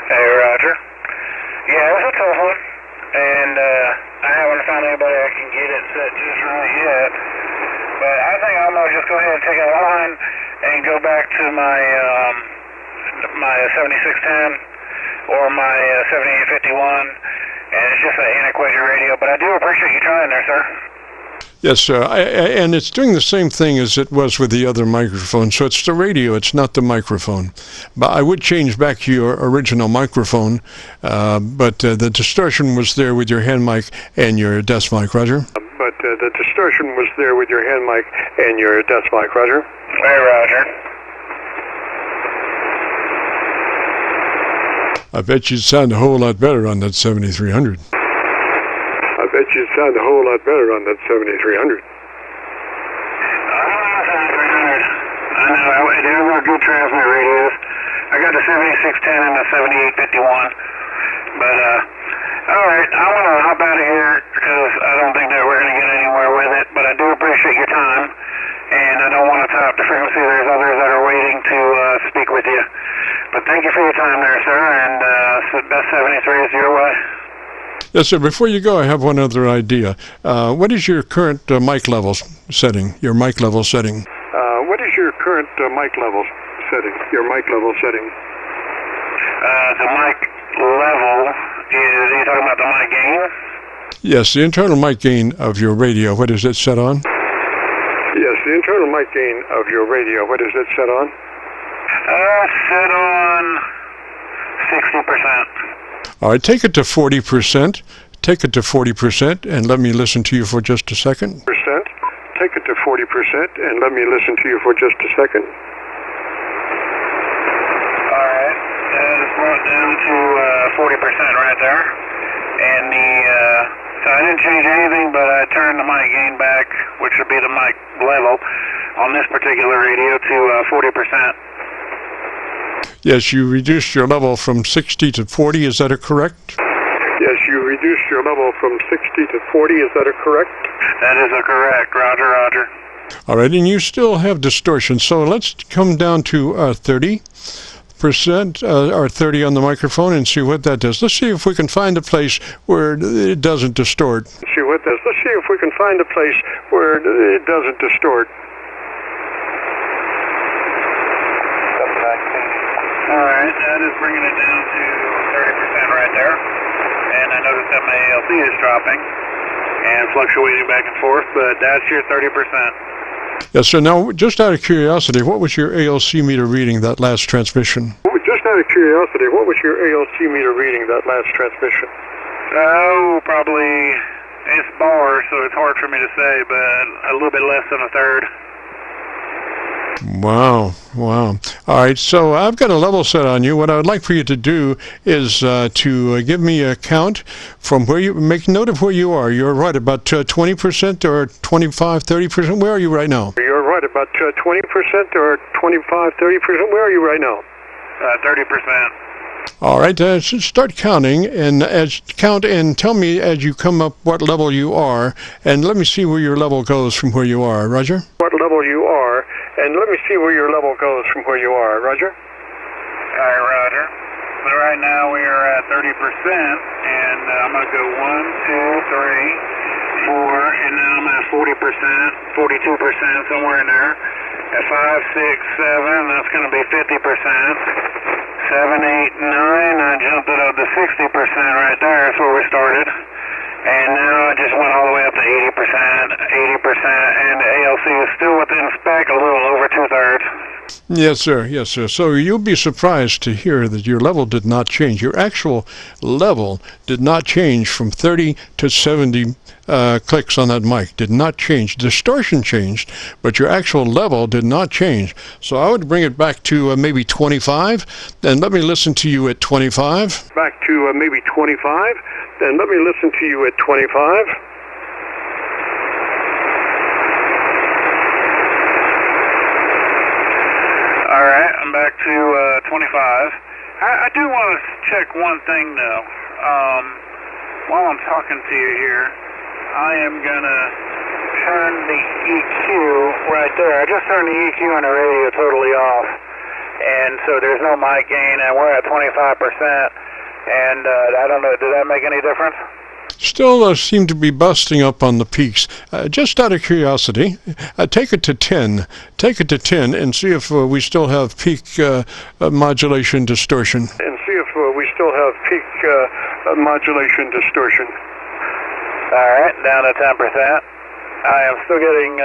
Hey, Roger. Yeah, it was a tough one. And I haven't found anybody that can get it set just right yet. But I think I'm going to just go ahead and take a line and go back to my 7610 or my 7851. And it's just an antiquated radio. But I do appreciate you trying there, sir. Yes, sir. And it's doing the same thing as it was with the other microphone. So it's the radio, it's not the microphone. But I would change back to your original microphone. But the distortion was there with your hand mic and your desk mic, Roger? But the distortion was there with your hand mic and your desk mic, Roger? Hey, Roger. I bet you'd sound a whole lot better on that 7300. I bet you'd sound a whole lot better on that 7300. I know, they were good transmit radios. I got the 7610 and the 7851. But, alright, I'm going to hop out of here because I don't think that we're going to get anywhere with it. But I do appreciate your time. And I don't want to top the frequency. There's others that are waiting to speak speak with you. But thank you for your time there, sir, and best 73 is your way. Yes, sir. Before you go, I have one other idea. What is your current mic level setting? Your mic level setting? What is your current mic level setting? Your mic level setting? The mic level is, are you talking about the mic gain? Yes, the internal mic gain of your radio. What is it set on? Yes, the internal mic gain of your radio. What is it set on? Set on 60%. All right, take it to 40%. Take it to 40% and let me listen to you for just a second. Take it to 40% and let me listen to you for just a second. All right, that is brought down to 40% right there. And so I didn't change anything, but I turned the mic gain back, which would be the mic level, on this particular radio to 40%. Yes, you reduced your level from 60 to 40, is that correct? Yes, you reduced your level from 60 to 40, is that correct? That is correct, roger, roger. All right, and you still have distortion, so let's come down to 30% or 30 on the microphone and see what that does. Let's see if we can find a place where it doesn't distort. Let's see if we can find a place where it doesn't distort. All right, that is bringing it down to 30% right there. And I noticed that my ALC is dropping and fluctuating back and forth, but that's your 30%. Yes, so now, just out of curiosity, what was your ALC meter reading that last transmission? Just out of curiosity, what was your ALC meter reading that last transmission? Oh, probably, it's bar, so it's hard for me to say, but a little bit less than a third. Wow. All right, so I've got a level set on you. What I would like for you to do is to give me a count from where you, make note of where you are. You're right, about 20% or 25, 30%. Where are you right now? You're right, about 20% or 25, 30%. Where are you right now? 30%. All right, so start counting and count and tell me as you come up what level you are, and let me see where your level goes from where you are. Roger? What level you are, and let me see where your level goes from where you are. Roger? All right, roger. So right now we are at 30%, and I'm going to go 1, 2, 3, 4, and now I'm at 40%, 42%, somewhere in there. At 5, 6, 7, that's going to be 50%. 7, 8, 9, I jumped it up to 60% right there. That's where we started. And now I just went all the way up to 80%, and the ALC is still within spec, a little over 2/3. Yes, sir. Yes, sir. So you'll be surprised to hear that your level did not change. Your actual level did not change from 30 to 70 clicks on that mic. Did not change. Distortion changed, but your actual level did not change. So I would bring it back to maybe 25, and let me listen to you at 25. Back to maybe 25, and let me listen to you at 25. All right, I'm back to 25. I do want to check one thing, though. While I'm talking to you here, I am going to turn the EQ right there. I just turned the EQ on the radio totally off, and so there's no mic gain, and we're at 25%. And I don't know, does that make any difference? Still seem to be busting up on the peaks. Just out of curiosity, take it to 10. Take it to 10 and see if we still have peak modulation distortion. And see if we still have peak modulation distortion. All right, down to 10%. I am still getting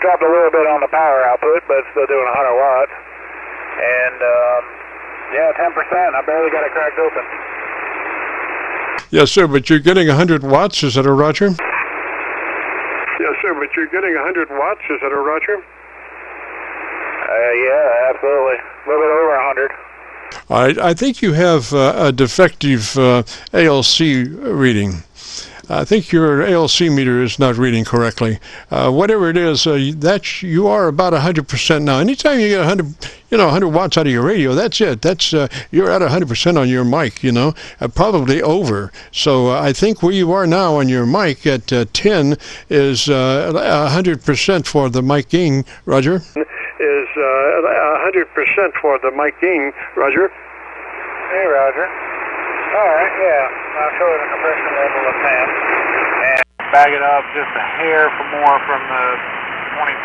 dropped a little bit on the power output, but still doing 100 watts. And yeah, 10%. I barely got it cracked open. Yes, sir, but you're getting 100 watts. Is that a roger? Yes, sir, but you're getting 100 watts. Is that a roger? Yeah, absolutely. A little bit over 100. All right, I think you have a defective ALC reading. I think your ALC meter is not reading correctly. Whatever it is, that's you are about 100% now. Anytime you get 100 watts out of your radio, that's it. That's you're at 100% on your mic. Probably over. So I think where you are now on your mic at 10 is 100% for the mic gain. Roger. is 100% for the mic gain. Roger. Hey, Roger. All right, yeah. I'll show you the compression level of temp. And back it up just a hair more from the 20%.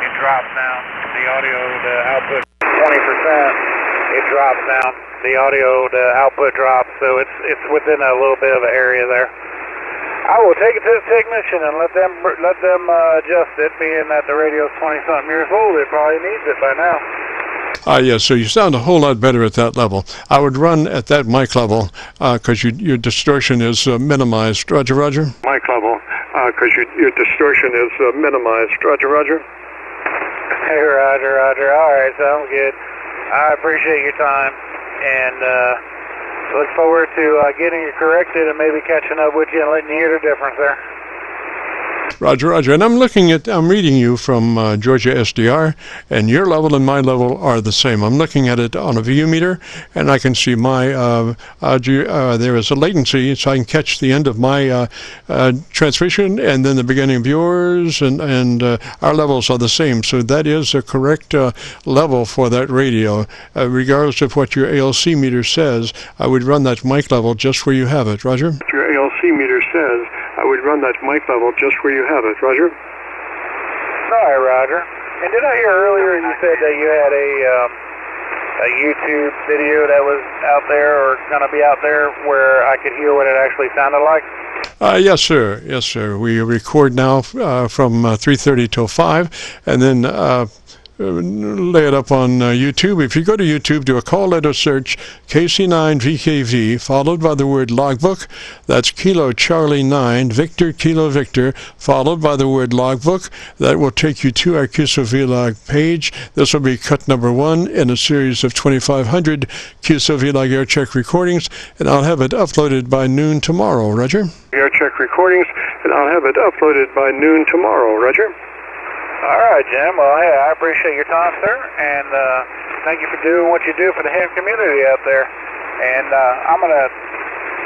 It drops down. The audio to output 20%. It drops down. The audio to output drops, so it's within a little bit of an area there. I will take it to the technician and let them adjust it. Being that the radio's 20-something years old, it probably needs it by now. Yes, so you sound a whole lot better at that level. I would run at that mic level because your distortion is minimized. Roger, Roger. Mic level because your distortion is minimized. Roger, Roger. Hey, Roger, Roger. All right, sounds good. I appreciate your time and look forward to getting it corrected and maybe catching up with you and letting you hear the difference there. Roger, Roger. And I'm reading you from Georgia SDR, and your level and my level are the same. I'm looking at it on a VU meter, and I can see my, there is a latency, so I can catch the end of my transmission and then the beginning of yours, and our levels are the same. So that is a correct level for that radio. Regardless of what your ALC meter says, I would run that mic level just where you have it. Roger? Your ALC meter says I would run that mic level just where you have it. Roger? All right, Roger. And did I hear earlier you said that you had a YouTube video that was out there or going to be out there where I could hear what it actually sounded like? Yes, sir. Yes, sir. We record now from 3:30 till 5, and then lay it up on YouTube. If you go to YouTube, do a call letter search, KC9VKV, followed by the word logbook. That's Kilo Charlie 9, Victor Kilo Victor, followed by the word logbook. That will take you to our Qso-Vlog page. This will be cut number 1 in a series of 2,500 Qso-Vlog Aircheck recordings, and I'll have it uploaded by noon tomorrow. Roger? Aircheck recordings, and I'll have it uploaded by noon tomorrow. Roger? All right, Jim. Well, hey, I appreciate your time, sir, and thank you for doing what you do for the ham community out there. And I'm going to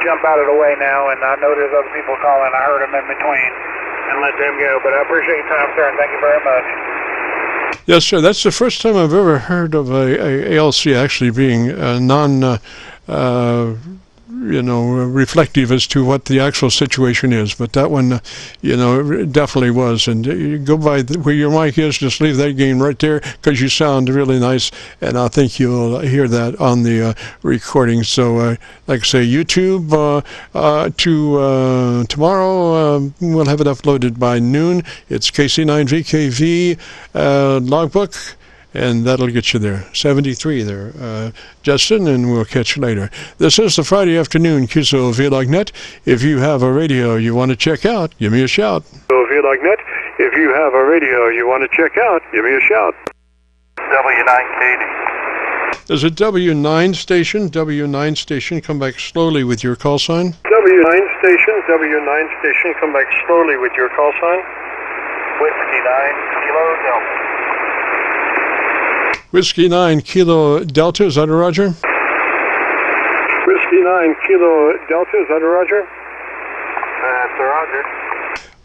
jump out of the way now, and I know there's other people calling. I heard them in between, and let them go. But I appreciate your time, sir, and thank you very much. Yes, sir. That's the first time I've ever heard of a ALC actually being reflective as to what the actual situation is. But that one, definitely was. And you go by where your mic is, just leave that gain right there because you sound really nice. And I think you'll hear that on the recording. So, like I say, YouTube to tomorrow, we'll have it uploaded by noon. It's KC9VKV logbook. And that'll get you there. 73 there, Justin, and we'll catch you later. This is the Friday afternoon Qso-Vlog Net. If you have a radio you want to check out, give me a shout. Qso-Vlog Net. If you have a radio you want to check out, give me a shout. W9KD. Is it W9 station? W9 station, come back slowly with your call sign. W9 station, come back slowly with your call sign. Whiskey 9 Kilo Delta. Whiskey 9 Kilo Delta, is that a Roger? Whiskey 9 Kilo Delta, is that a Roger? That's a Roger.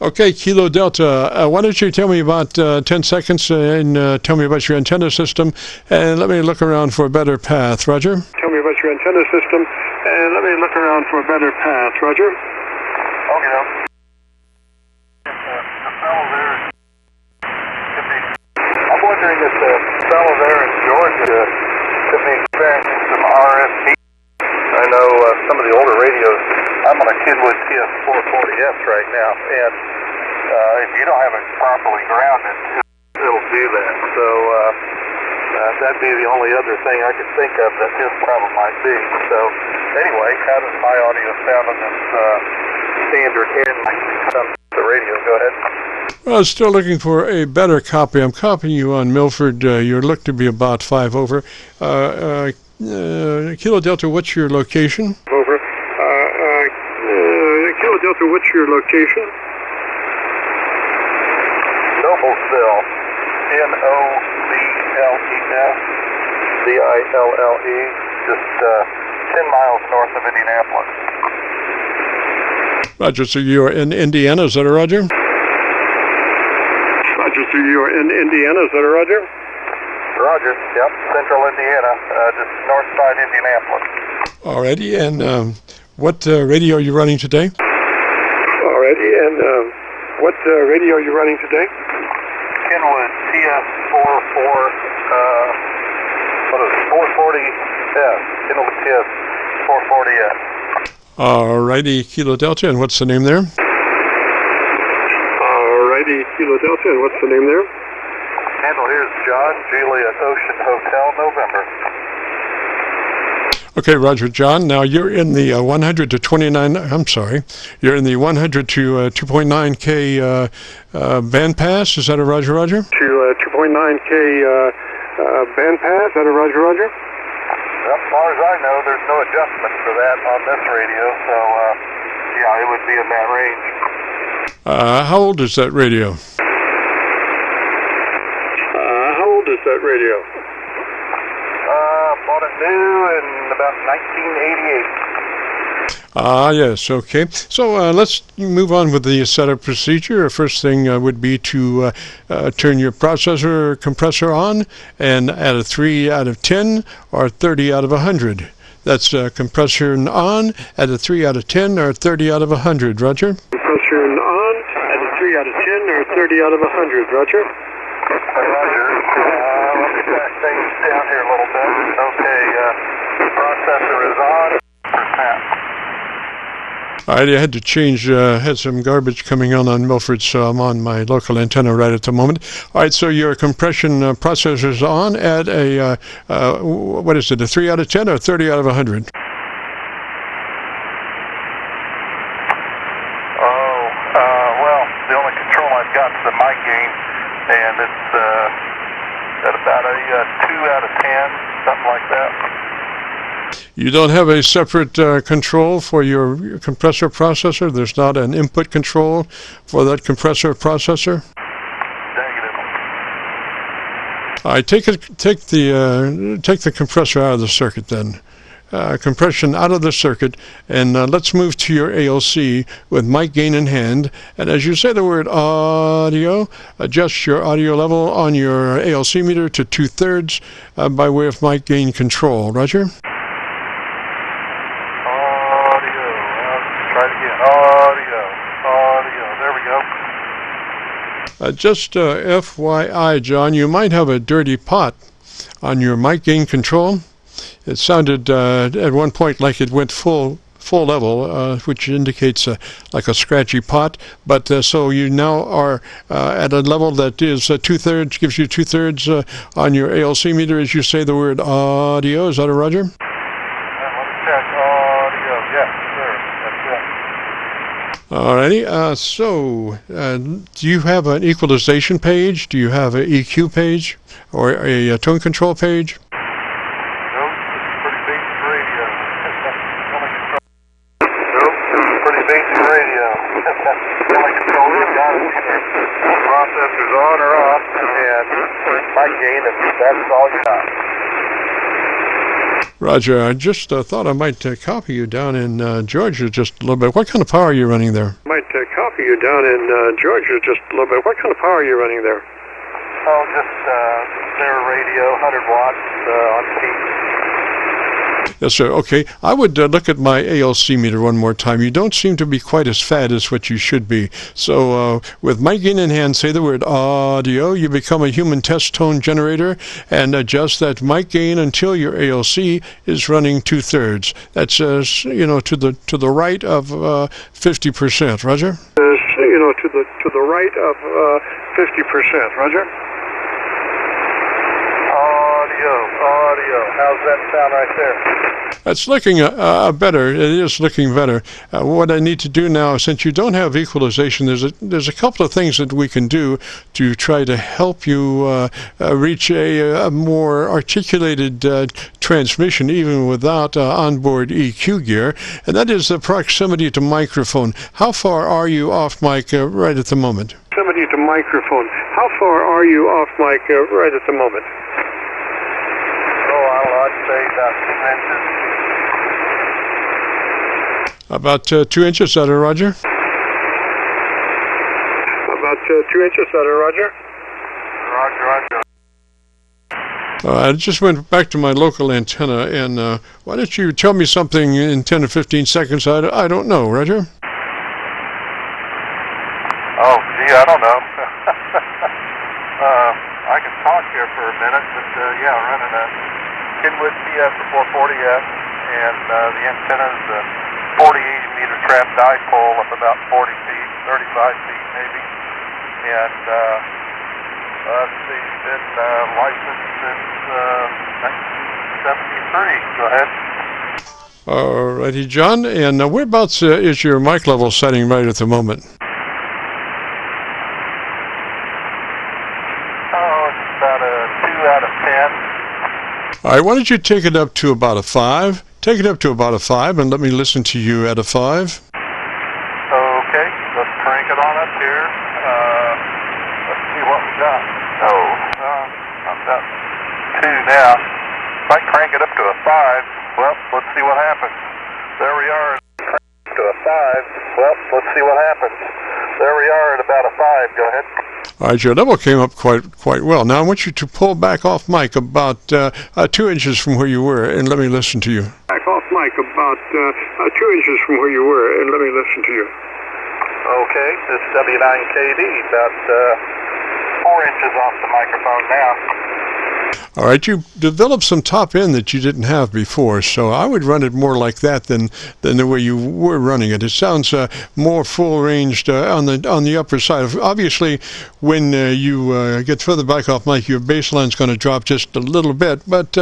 Okay, Kilo Delta, why don't you tell me about 10 seconds and tell me about your antenna system, and let me look around for a better path. Roger? Tell me about your antenna system, and let me look around for a better path. Roger? Okay. I'm wondering if the fellow there in Georgia could be experiencing some RF heat. I know some of the older radios. I'm on a Kenwood TS440S right now, and if you don't have it properly grounded, it'll do that. So that'd be the only other thing I could think of that his problem might be. So anyway, how does my audio sound on this standard the radio? Go ahead. Well, I'm still looking for a better copy. I'm copying you on Milford. You look to be about 5 over. Kilo Delta, what's your location? Over. Kilo Delta, what's your location? Noblesville. Noblesville. Just 10 miles north of Indianapolis. Roger, so you're in Indiana, is that a Roger? Roger, so Roger, you're in Indiana, is that a Roger? Roger, yep, central Indiana, just north side Indianapolis. Alrighty, and what radio are you running today? Alrighty, and what radio are you running today? Kenwood TS44, what is it, 440S, Kenwood TS440S. Alrighty, Kilo Delta, and what's the name there? Alrighty, Kilo Delta, and what's the name there? Handle here's John, Juliet Ocean Hotel, November. Okay, Roger, John. Now you're in the 100 to 29. I'm sorry, you're in the 100 to 2.9K bandpass. Is that a Roger, Roger? To 2.9K bandpass. Is that a Roger, Roger? Well, as far as I know, there's no adjustment for that on this radio, so yeah, it would be in that range. How old is that radio? How old is that radio? Bought it new in about 1988. Yes, okay. So let's move on with the setup procedure. First thing would be to turn your processor or compressor on and add a 3 out of 10 or 30 out of 100. That's compressor on at a 3 out of 10 or 30 out of 100. Roger? Compressor on at a 3 out of 10 or 30 out of 100. Roger? Roger. Let me back things down here a little bit. Okay, processor is on. All right, I had to change, had some garbage coming on Milford, so I'm on my local antenna right at the moment. All right, so your compression processor is on at a, what is it, a 3 out of 10 or 30 out of 100? Well, the only control I've got is the mic gain, and it's at about a 2 out of 10, something like that. You don't have a separate control for your compressor processor? There's not an input control for that compressor processor? Negative. All right, take the compressor out of the circuit then. Compression out of the circuit, and let's move to your ALC with mic gain in hand. And as you say the word audio, adjust your audio level on your ALC meter to 2/3 by way of mic gain control. Roger? Just FYI, John, you might have a dirty pot on your mic gain control. It sounded at one point like it went full level, which indicates like a scratchy pot. But so you now are at a level that is 2/3, gives you 2/3 on your ALC meter as you say the word audio. Is that a Roger? Let me check audio. Yes, sir. That's it. Alrighty, so do you have an equalization page? Do you have an EQ page or a tone control page? Nope, it's pretty basic radio. Nope, it's pretty basic radio. Only control we've got is processor's on or off, and mic gain, and that's all you got. Roger, I just thought I might copy you down in Georgia just a little bit. What kind of power are you running there? Might copy you down in Georgia just a little bit. What kind of power are you running there? Oh, just their radio, 100 watts on peak. Yes, sir. Okay. I would look at my ALC meter one more time. You don't seem to be quite as fat as what you should be. So with mic gain in hand, say the word audio. You become a human test tone generator and adjust that mic gain until your ALC is running 2/3. That's to the right of 50%. Roger? To the right of 50%. Roger? Audio. How's that sound right there? It's looking better. It is looking better. What I need to do now, since you don't have equalization, there's a couple of things that we can do to try to help you reach a more articulated transmission, even without onboard EQ gear, and that is the proximity to microphone. How far are you off mic right at the moment? Proximity to microphone. How far are you off mic right at the moment? I'd say about 2 inches. About 2 inches, is that a Roger? About 2 inches, is that a Roger? Roger. I just went back to my local antenna, and why don't you tell me something in 10 or 15 seconds? I don't know, Roger. Oh, gee, I don't know. I can talk here for a minute, but yeah, running a Kenwood TS 440S, and the antenna's a 40-80 meter trap dipole up about 40 feet, 35 feet maybe, and let's see, been licensed since 1973. Go ahead. Alrighty, John, and whereabouts is your mic level setting right at the moment? About a 2 out of 10. All right, why don't you take it up to about a 5? Take it up to about a 5 and let me listen to you at a 5. Okay, let's crank it on up here. Let's see what we got. I'm about 2 now. If I crank it up to a 5, well, let's see what happens. There we are. Crank it to a 5. Well, let's see what happens. There we are at about a 5. Go ahead. All right, your level came up quite well. Now I want you to pull back off mic about 2 inches from where you were, and let me listen to you. Back off mic about 2 inches from where you were, and let me listen to you. Okay, this is W9KD, about 4 inches off the microphone now. All right, you developed some top end that you didn't have before, so I would run it more like that than the way you were running it. It sounds more full ranged on the upper side. Obviously, when you get further back off mic, your baseline's going to drop just a little bit. But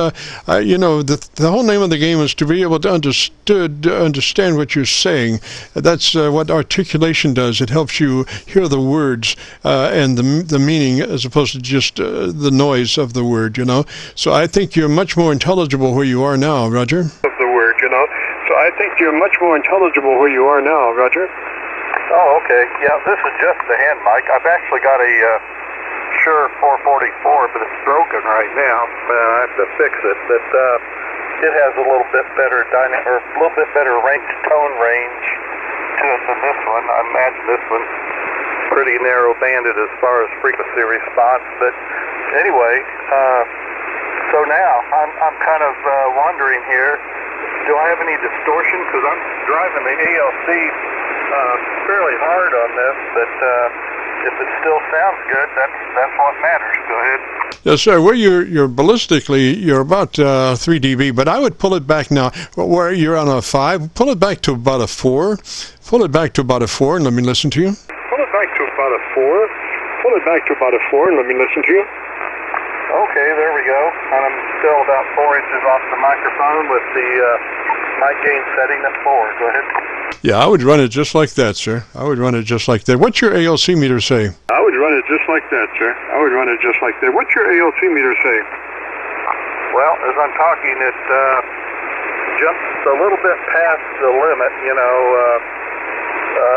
you know, the whole name of the game is to be able to understand what you're saying. That's what articulation does. It helps you hear the words and the meaning, as opposed to just the noise of the word. You know. So I think you're much more intelligible where you are now, Roger. Of the word, you know. So I think you're much more intelligible where you are now, Roger. Oh, okay. Yeah, this is just the hand mic. I've actually got a Shure 444, but it's broken right now. I have to fix it. But it has a little bit better tone range to it than this one. I imagine this one's pretty narrow banded as far as frequency response. But anyway, so now I'm kind of wondering here, do I have any distortion? Because I'm driving the ALC fairly hard on this, but if it still sounds good, that's what matters. Go ahead. Yes, sir. Well, you're ballistically, you're about 3 dB, but I would pull it back now. Where you're on a 5, pull it back to about a 4. Pull it back to about a 4, and let me listen to you. Pull it back to about a 4. Pull it back to about a 4, and let me listen to you. Okay, there we go. I'm still about 4 inches off the microphone with the mic gain setting at 4. Go ahead. Yeah, I would run it just like that, sir. I would run it just like that. What's your ALC meter say? I would run it just like that, sir. I would run it just like that. What's your ALC meter say? Well, as I'm talking, it jumps a little bit past the limit, you know,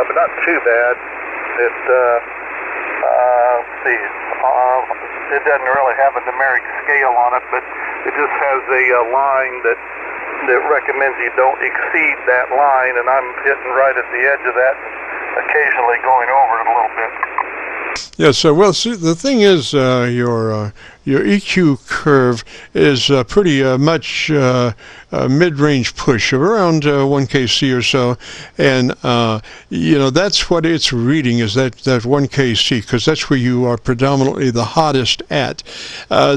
but not too bad. Let's see. It doesn't really have a numeric scale on it, but it just has a line that recommends you don't exceed that line, and I'm hitting right at the edge of that, occasionally going over it a little bit. Yes, sir. Well, see, the thing is, your EQ curve is pretty much mid-range push of around 1 kc or so, and you know, that's what it's reading, is that 1 kc, because that's where you are predominantly the hottest at.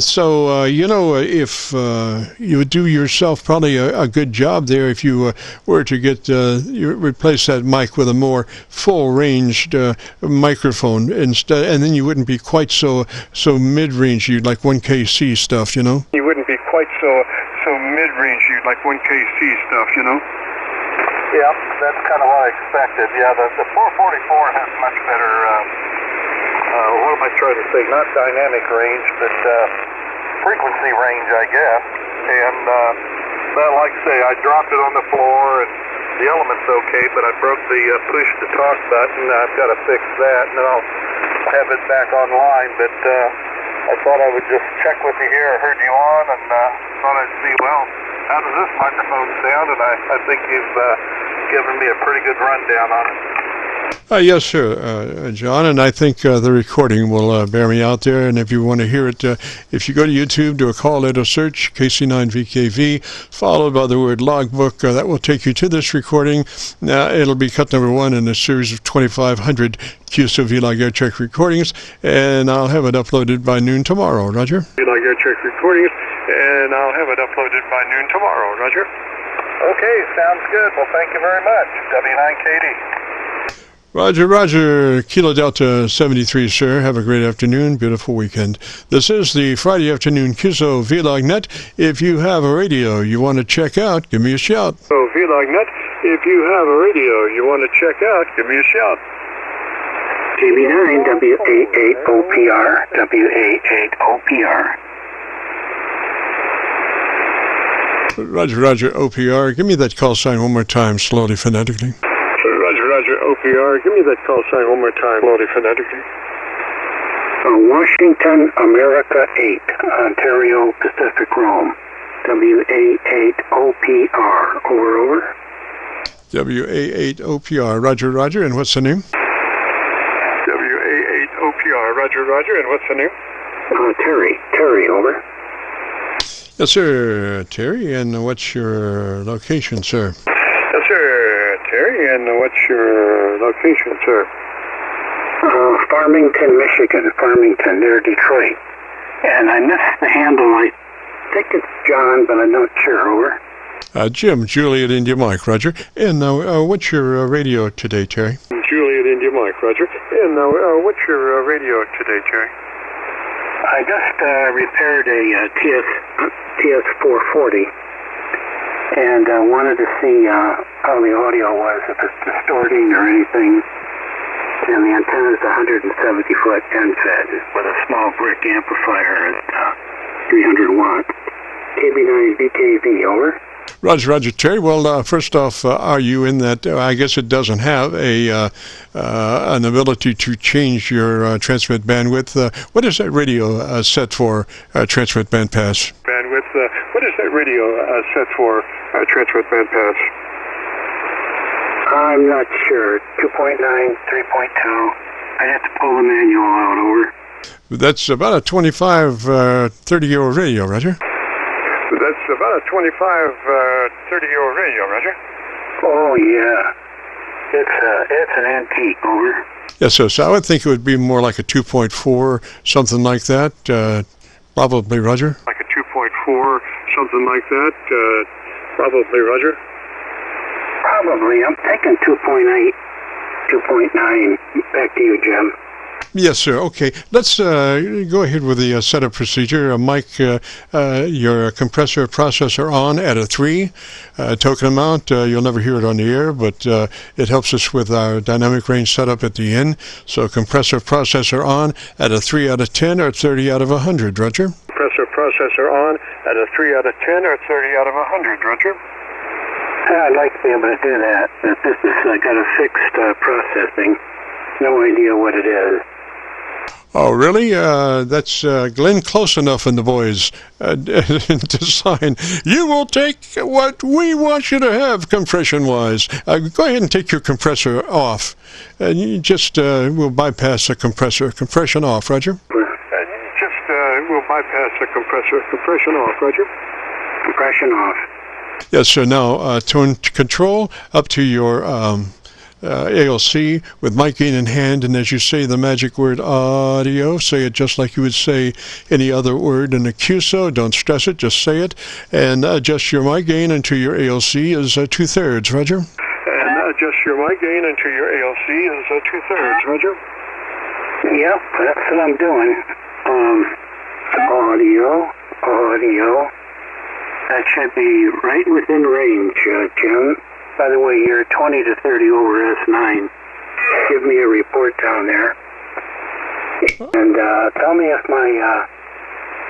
So you know, if you would do yourself probably a good job there if you were to get replace that mic with a more full-ranged microphone instead, and then you wouldn't be quite so mid-range. You'd like 1 kc stuff, you know. You wouldn't be quite so mid-range. You'd like 1 kc stuff, you know. Yeah, that's kind of what I expected. Yeah, the 444 has much better, what am I trying to say, not dynamic range, but frequency range, I guess. And, well, like I say, I dropped it on the floor, and the element's okay, but I broke the push-to-talk button. I've got to fix that, and then I'll have it back online. But I thought I would just check with you here. I heard you on, and thought I'd see, well, how does this microphone sound? And I think you've given me a pretty good rundown on it. Yes, sir, John, and I think the recording will bear me out there, and if you want to hear it, if you go to YouTube, do a call letter search, KC9VKV, followed by the word logbook, that will take you to this recording. It'll be cut number 1 in a series of 2,500 Qso-Vlog Aircheck recordings, and I'll have it uploaded by noon tomorrow, Roger. Vlog Aircheck recordings, and I'll have it uploaded by noon tomorrow, Roger. Okay, sounds good. Well, thank you very much. W9KD. Roger, Kilo Delta 73, sir. Have a great afternoon, beautiful weekend. This is the Friday afternoon Qso-Vlog net. If you have a radio you want to check out, give me a shout. Qso-Vlog net. If you have a radio you want to check out, give me a shout. KB9 WA8OPR, WA8OPR. Roger, OPR. Give me that call sign one more time, slowly, phonetically. Roger, OPR. Give me that call sign one more time, slowly, phonetically. Washington, America 8, Ontario, Pacific, Rome. WA8OPR. Over. WA8OPR. Roger, and what's the name? WA8OPR. Roger, and what's the name? Terry, over. Yes, sir, Terry, and what's your location, sir? Yes, sir, Terry, and what's your location, sir? Farmington, Michigan, near Detroit. And I missed the handle. I think it's John, but I'm not sure, over. Jim, Juliet, India, Mike, Roger. And what's your radio today, Terry? Juliet, India, Mike, Roger. And what's your radio today, Terry? I just repaired a TS440 and wanted to see how the audio was, if it's distorting or anything. And the antenna is 170-foot end-fed with a small brick amplifier at 300 watt. KB9VKV, over. Roger, Terry. Well, first off, are you in that? I guess it doesn't have an ability to change your transmit bandwidth. What is that radio set for? Transmit band pass. Bandwidth. What is that radio set for? Transmit band pass. I'm not sure. 2.9, 3.2. I have to pull the manual out, over. That's about a 25, 30-year-old radio, Roger. That's about a 25, 30-year-old radio, Roger. Oh, yeah. It's an antique, over. Yes, so I would think it would be more like a 2.4, something like that. Probably, Roger. Like a 2.4, something like that. Probably, Roger. Probably. I'm thinking 2.8, 2.9. Back to you, Jim. Yes, sir. Okay. Let's go ahead with the setup procedure. Mike, your compressor processor on at a 3. Token amount, you'll never hear it on the air, but it helps us with our dynamic range setup at the end. So compressor processor on at a 3 out of 10 or 30 out of 100, Roger? Compressor processor on at a 3 out of 10 or 30 out of 100, Roger? I'd like to be able to do that. But this has got a fixed processing. No idea what it is. Oh, really? That's Glenn Close Enough and the boys design. You will take what we want you to have compression-wise. Go ahead and take your compressor off. And you just will bypass the compressor. Compression off, Roger. We'll bypass the compressor. Compression off, Roger. Compression off. Yes, sir. Now, tone control up to your ALC with mic gain in hand, and as you say the magic word audio, say it just like you would say any other word in a QSO. Don't stress it, just say it. And adjust your mic gain into your ALC is 2/3, Roger. And adjust your mic gain into your ALC is 2/3, Roger. Yep, that's what I'm doing. Audio. That should be right within range, Jim. By the way, you're 20 to 30 over S9. Give me a report down there. And tell me if my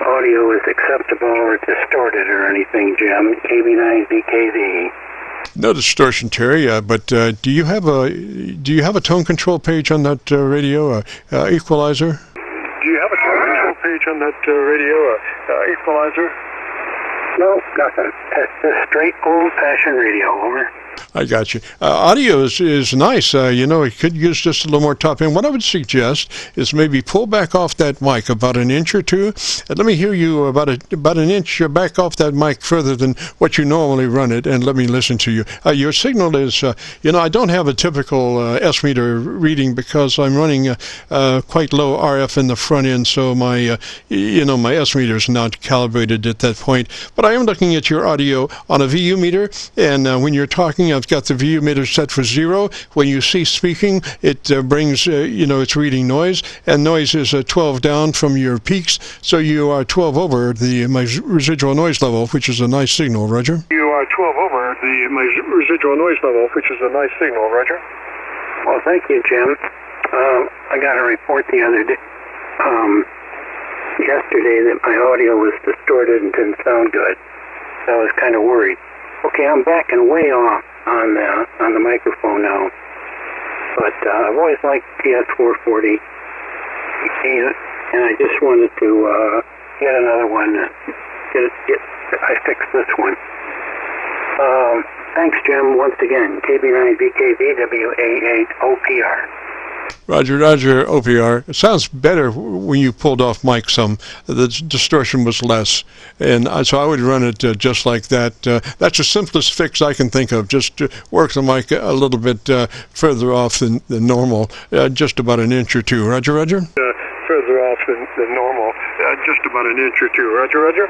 audio is acceptable or distorted or anything, Jim. KB9VKV. No distortion, Terry. But do you have a tone control page on that radio? Equalizer? Do you have a tone control page on that radio? Equalizer? No, nothing. That's just straight old-fashioned radio, over. I got you. Audio is nice. It could use just a little more top end. What I would suggest is maybe pull back off that mic about an inch or two, and let me hear you about an inch back off that mic further than what you normally run it, and let me listen to you. Your signal is, I don't have a typical S-meter reading because I'm running quite low RF in the front end, so my S-meter is not calibrated at that point. But I am looking at your audio on a VU meter, and when you're talking, I've got the VU meter set for 0. When you cease speaking, it brings, it's reading noise, and noise is 12 down from your peaks, so you are 12 over my residual noise level, which is a nice signal, Roger. You are 12 over my residual noise level, which is a nice signal, Roger. Well, thank you, Jim. I got a report the other day, yesterday, that my audio was distorted and didn't sound good, so I was kind of worried. Okay, I'm backing way off on the microphone now, but I've always liked TS440, and I just wanted to get another one. I fixed this one. Thanks, Jim, once again. KB9VKV WA8OPR. Roger, OPR. It sounds better when you pulled off mic some. The distortion was less. And so I would run it just like that. That's the simplest fix I can think of. Just work the mic a little bit further off than normal, just about an inch or two. Roger? Further off than normal, just about an inch or two. Roger?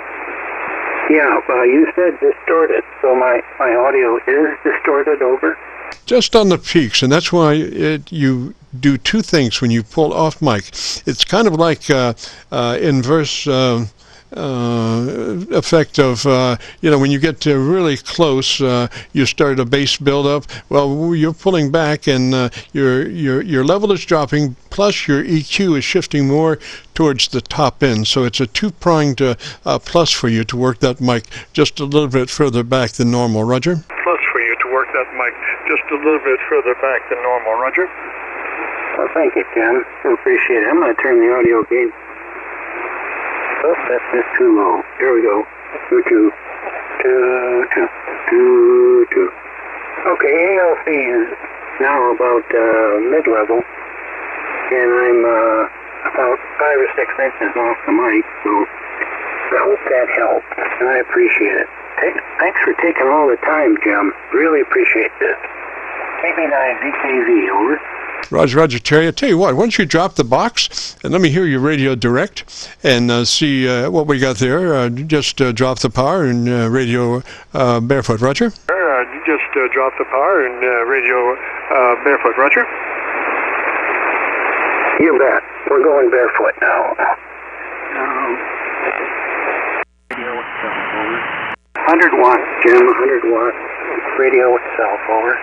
Yeah, you said distorted, so my audio is distorted, over? Just on the peaks, and that's why you do two things when you pull off mic. It's kind of like inverse effect of, when you get to really close, you start a bass buildup. Well, you're pulling back, and your level is dropping, plus your EQ is shifting more towards the top end. So it's a two-pronged plus for you to work that mic just a little bit further back than normal. Roger? Plus for you to work that mic just a little bit further back than normal. Roger? Well, thank you, Jim. I appreciate it. I'm going to turn the audio gain. Oh, that's just too low. Here we go. 2. Okay, ALC is now about mid-level, and I'm about 5 or 6 inches off the mic, so I hope that helps, and I appreciate it. Thanks for taking all the time, Jim. Really appreciate this. KB9VKV, over. Roger, Terry. I tell you what, why don't you drop the box and let me hear your radio direct and see what we got there. Just drop the power and radio barefoot. Roger? Just drop the power and radio barefoot. Roger? You bet. We're going barefoot now. Radio itself, over. 100 watts, Jim, 100 watts. Radio itself, over.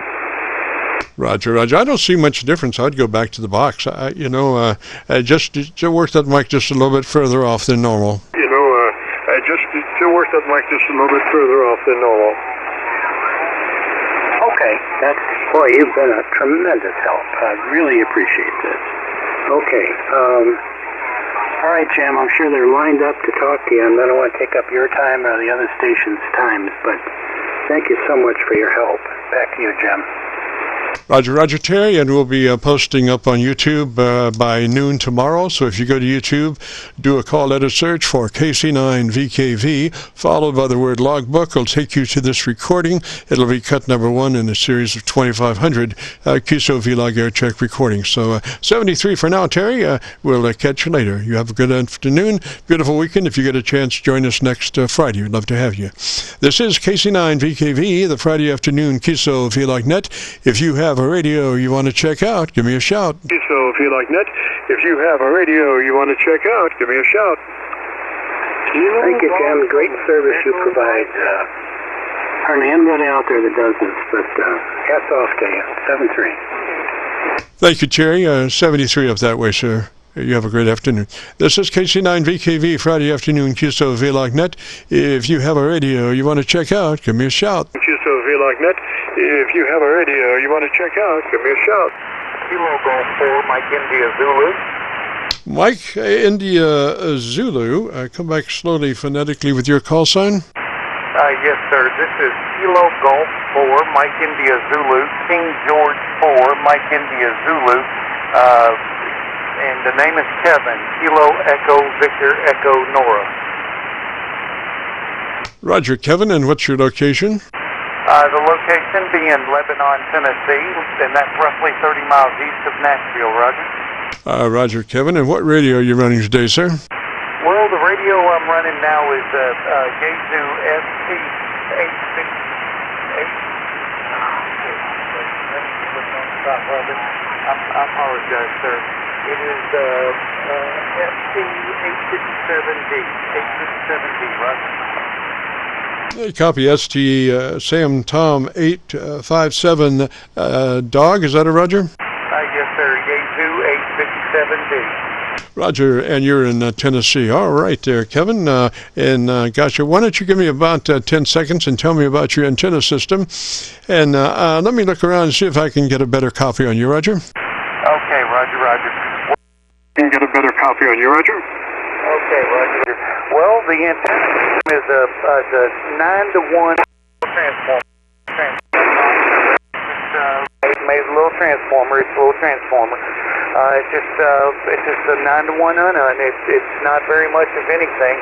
Roger. I don't see much difference. I'd go back to the box. Just to work that mic just a little bit further off than normal. Just to work that mic just a little bit further off than normal. Okay. Boy, you've been a tremendous help. I really appreciate this. Okay. All right, Jim, I'm sure they're lined up to talk to you, and I don't want to take up your time or the other station's times, but thank you so much for your help. Back to you, Jim. Roger, Terry, and we'll be posting up on YouTube by noon tomorrow. So if you go to YouTube, do a call letter search for KC9VKV, followed by the word logbook. It'll take you to this recording. It'll be cut number 1 in a series of 2,500 Qso-Vlog Aircheck recordings. So 73 for now, Terry. We'll catch you later. You have a good afternoon, beautiful weekend. If you get a chance, join us next Friday. We'd love to have you. This is KC9VKV, the Friday afternoon Qso-Vlog net. If you have a radio you want to check out, give me a shout. Qso-Vlog.net. If you have a radio you want to check out, give me a shout. Thank you, Jim. Great service you provide. Hardly anybody out there that does this, but hats off to you. 73. Thank you, Terry. 73 up that way, sir. You have a great afternoon. This is KC9VKV, Friday afternoon, Qso-Vlog.net. If you have a radio you want to check out, give me a shout. Qso-Vlog.net. If you have a radio you want to check out, give me a shout. Kilo Golf 4, Mike India Zulu. Mike India Zulu. Come back slowly phonetically with your call sign. Yes, sir. This is Kilo Golf 4, Mike India Zulu, King George 4, Mike India Zulu, and the name is Kevin, Kilo Echo Victor Echo Nora. Roger, Kevin, and what's your location? The location being Lebanon, Tennessee, and that's roughly 30 miles east of Nashville, Roger. Roger, Kevin, and what radio are you running today, sir? Well, the radio I'm running now is Yaesu ST868. I apologize, sir. It is ST857D, 857D, Roger. Copy ST Sam Tom 857 Dog, is that a Roger? Yes, sir. Yaesu 857D. Roger, and you're in Tennessee. All right there, Kevin. Gotcha. Why don't you give me about 10 seconds and tell me about your antenna system? And let me look around and see if I can get a better copy on you, Roger. Okay, Roger. Can you get a better copy on you, Roger? Okay, Roger. Well, the antenna is a 9-to-1 transformer. It's made a little transformer. It's a little transformer. It's just a 9-to-1 unun. It's not very much of anything.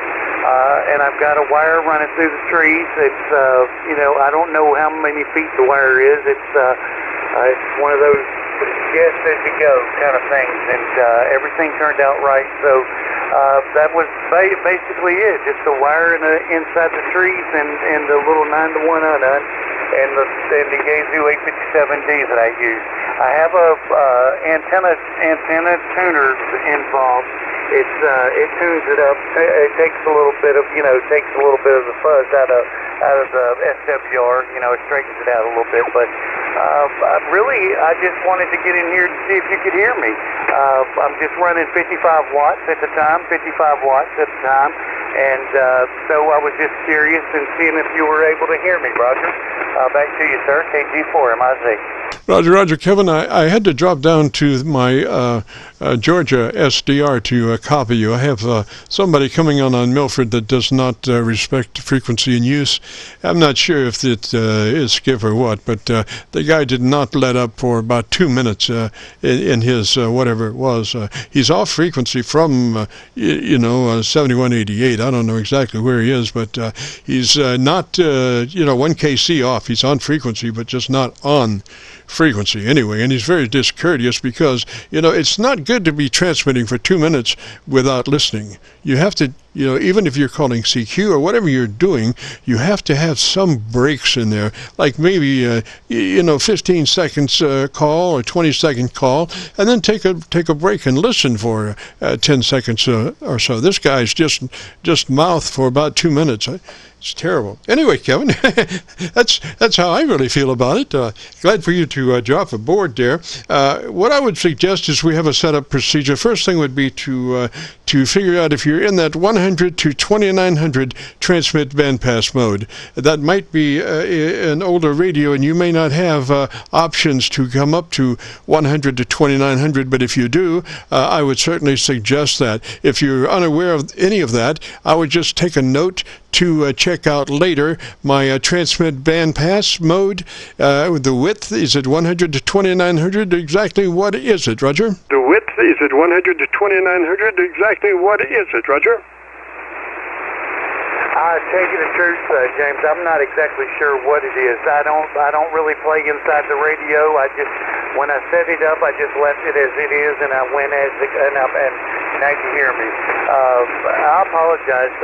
And I've got a wire running through the trees. It's I don't know how many feet the wire is. It's one of those guess as you go kind of things, and everything turned out right. So that was basically it. Just the wire inside the trees and the little 9-to-1 unun and the Yaesu 857D that I use. I have a antenna tuners involved. It tunes it up. It takes a little bit of the fuzz out of the SWR. It straightens it out a little bit. But I just wanted to get in here to see if you could hear me. I'm just running 55 watts at the time. And so I was just curious and seeing if you were able to hear me, Roger. Back to you, sir. KG4 MIZ. Roger, Kevin, I had to drop down to my Georgia SDR to copy you. I have somebody coming on Milford that does not respect frequency in use. I'm not sure if it is skip or what, but the guy did not let up for about 2 minutes in his whatever it was. He's off frequency from 7188. I don't know exactly where he is, but he's not 1 KC off. He's on frequency, but just not on frequency anyway, and he's very discourteous because it's not good to be transmitting for 2 minutes without listening. You have to, even if you're calling CQ or whatever you're doing, you have to have some breaks in there, like maybe 15 seconds call or 20-second call, and then take a break and listen for 10 seconds or so. This guy's just mouth for about 2 minutes. It's terrible. Anyway, Kevin, that's how I really feel about it. Glad for you to drop aboard there. What I would suggest is we have a setup procedure. First thing would be to figure out if you're in that 100 to 2900 transmit bandpass mode. That might be an older radio, and you may not have options to come up to 100 to 2900, but if you do, I would certainly suggest that. If you're unaware of any of that, I would just take a note to check out later my transmit bandpass mode. The width is at 100 to 2900. Exactly what is it, Roger? The width is at 100 to 2900. Exactly what is it, Roger? I tell you the truth, James, I'm not exactly sure what it is. I don't really play inside the radio. When I set it up, I just left it as it is, and I went and now you hear me. I apologize.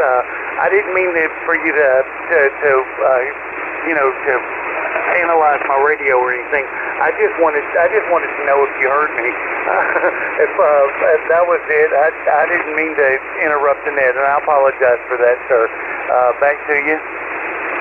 I didn't mean for you to analyze my radio or anything. I just wanted to know if you heard me. If that was it, I didn't mean to interrupt the net, and I apologize for that, sir. Back to you.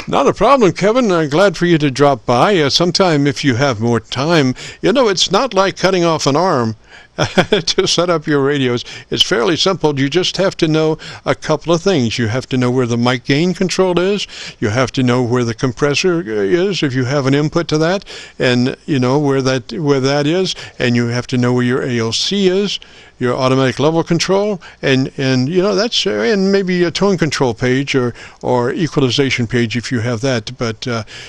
Not a problem, Kevin. I'm glad for you to drop by. Sometime if you have more time. It's not like cutting off an arm to set up your radios. It's fairly simple. You just have to know a couple of things. You have to know where the mic gain control is. You have to know where the compressor is if you have an input to that, and you know where that is. And you have to know where your ALC is, your automatic level control, and you know that's and maybe a tone control page or equalization page if you have that. But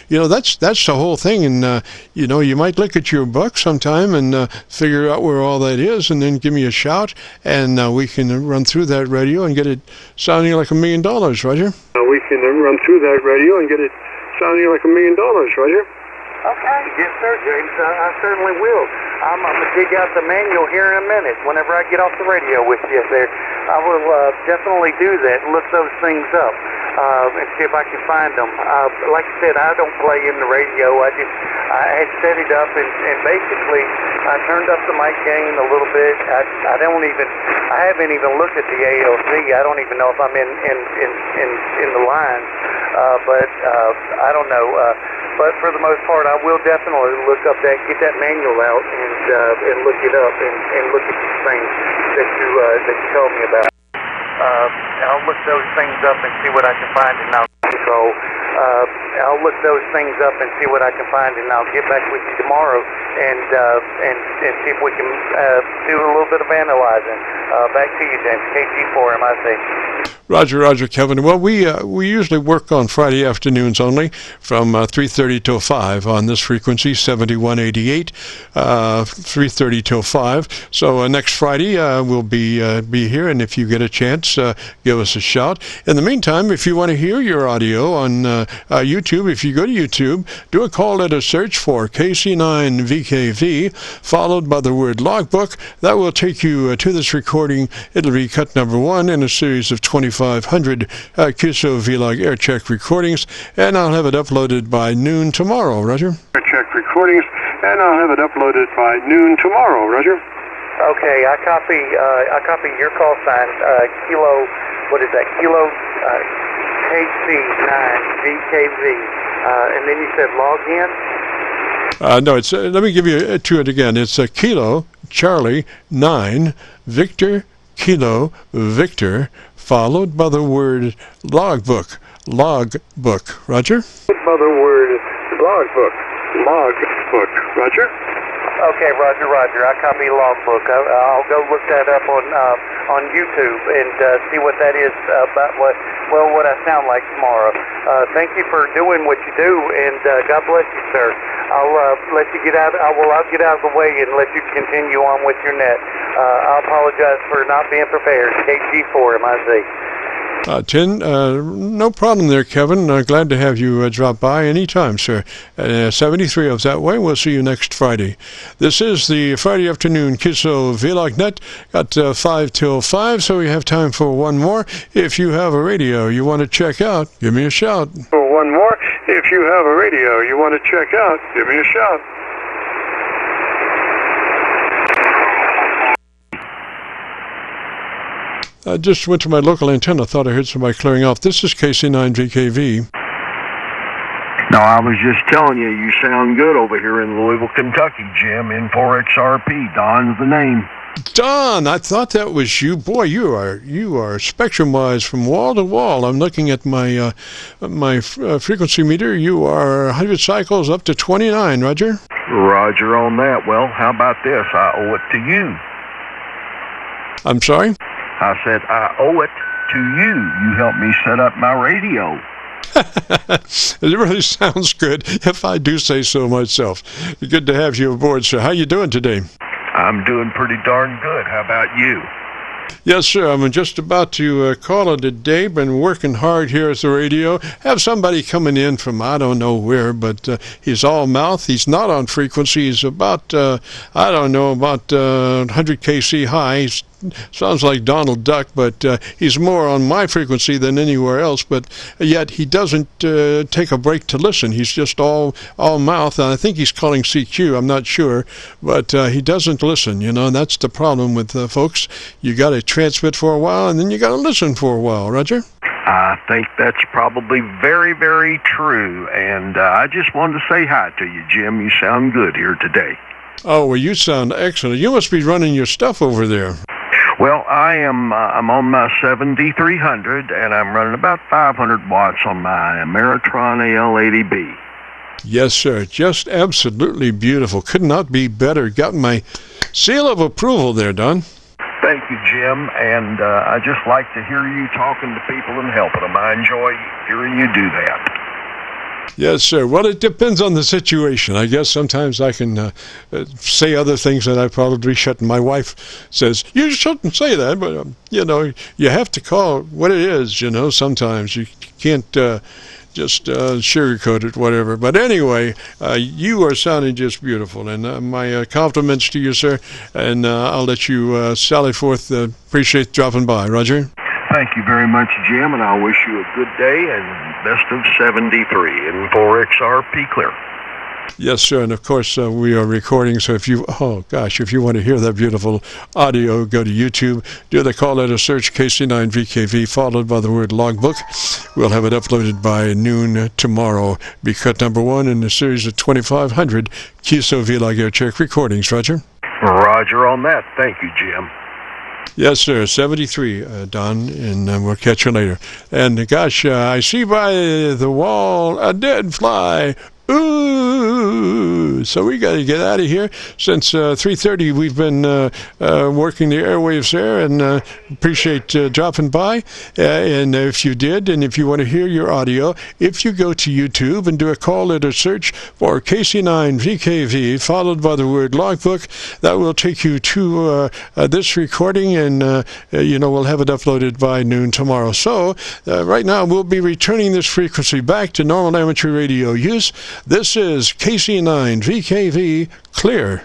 you know that's the whole thing. And you know you might look at your book sometime and figure out where all that is, and then give me a shout, and we can run through that radio and get it sounding like $1 million, Roger. We can run through that radio and get it sounding like $1 million, Roger. Okay, yes sir, James, I certainly will. I'm going to dig out the manual here in a minute. Whenever I get off the radio with you there, I will definitely do that, look those things up, and see if I can find them. Like I said, I don't play in the radio. I had set it up, and basically I turned up the mic gain a little bit. I haven't even looked at the ALC. I don't even know if I'm in the lines, but I don't know. But for the most part, I will definitely look up get that manual out and look it up and look at these things that you told me about. I'll look those things up and see what I can find, and I'll look those things up and see what I can find, and I'll get back with you tomorrow and see if we can do a little bit of analyzing. Back to you, James. KC4MIC. Roger, Kevin. Well, we usually work on Friday afternoons only from 3:30 till 5 on this frequency, 7188, 3:30 till 5. So next Friday we'll be here, and if you get a chance, give us a shout. In the meantime, if you want to hear your audio on YouTube, if you go to YouTube, do a call and a search for KC9VKV, followed by the word logbook. That will take you to this recording. It'll be cut number 1 in a series of 2,500 Qso-Vlog Aircheck recordings, and I'll have it uploaded by noon tomorrow, Roger. Aircheck recordings, and I'll have it uploaded by noon tomorrow, Roger. Okay, I copy your call sign, Kilo, what is that, Kilo KC9VKV, and then you said log in? No, it's let me give you to it again. It's a Kilo, Charlie, 9, Victor, Kilo, Victor, followed by the word logbook, Roger? By the word logbook, Roger? Okay, Roger. I copy logbook. I'll go look that up on YouTube and see what that is about what I sound like tomorrow. Thank you for doing what you do, and God bless you, sir. I'll let you get out. I'll get out of the way and let you continue on with your net. I apologize for not being prepared. KG4MIZ. 10, no problem there, Kevin. Glad to have you drop by anytime, sir. 73 of that way. We'll see you next Friday. This is the Friday afternoon Qso-Vlog net. Got 5 till 5, so we have time for one more. If you have a radio you want to check out, give me a shout. For one more, if you have a radio you want to check out, give me a shout. I just went to my local antenna. Thought I heard somebody clearing off. This is KC9VKV. No, I was just telling you, you sound good over here in Louisville, Kentucky, Jim. N4XRP. Don's the name. Don, I thought that was you. Boy, you are spectrum-wise from wall to wall. I'm looking at my frequency meter. You are 100 cycles up to 29, Roger. Roger on that. Well, how about this? I owe it to you. I'm sorry? I said, I owe it to you. You helped me set up my radio. It really sounds good, if I do say so myself. Good to have you aboard, sir. How you doing today? I'm doing pretty darn good. How about you? Yes, sir. I'm just about to call it a day. Been working hard here at the radio. Have somebody coming in from I don't know where, but he's all mouth. He's not on frequency. He's about, 100 KC high. He's sounds like Donald Duck, but he's more on my frequency than anywhere else, but yet he doesn't take a break to listen. He's just all mouth, and I think he's calling CQ. I'm not sure, but he doesn't listen, and that's the problem with folks. You got to transmit for a while, and then you got to listen for a while, Roger? I think that's probably very, very true, and I just wanted to say hi to you, Jim. You sound good here today. Oh, well, you sound excellent. You must be running your stuff over there. Well, I'm on my 7300, and I'm running about 500 watts on my Ameritron AL80B. Yes, sir. Just absolutely beautiful. Could not be better. Got my seal of approval there, Don. Thank you, Jim, and I just like to hear you talking to people and helping them. I enjoy hearing you do that. Yes, sir. Well, it depends on the situation. I guess sometimes I can say other things that I probably shouldn't. My wife says, you shouldn't say that, but, you have to call it what it is, sometimes. You can't just sugarcoat it, whatever. But anyway, you are sounding just beautiful, and my compliments to you, sir, and I'll let you sally forth. Appreciate dropping by. Roger? Thank you very much, Jim, and I wish you a good day and best of 73 and 4XRP clear. Yes, sir, and of course we are recording, so if you want to hear that beautiful audio, go to YouTube, do the call letter search KC9VKV followed by the word logbook. We'll have it uploaded by noon tomorrow. Be cut number 1 in the series of 2500 Qso-Vlog Aircheck recordings. Roger? Roger on that. Thank you, Jim. Yes, sir. 73, Don, and we'll catch you later. And gosh, I see by the wall a dead fly. Ooh! So we got to get out of here. Since 3:30, we've been working the airwaves there, and appreciate dropping by. And if you did, and if you want to hear your audio, if you go to YouTube and do a call letter search for KC9VKV, followed by the word logbook, that will take you to this recording, and we'll have it uploaded by noon tomorrow. So right now, we'll be returning this frequency back to normal amateur radio use. This is KC9VKV Clear.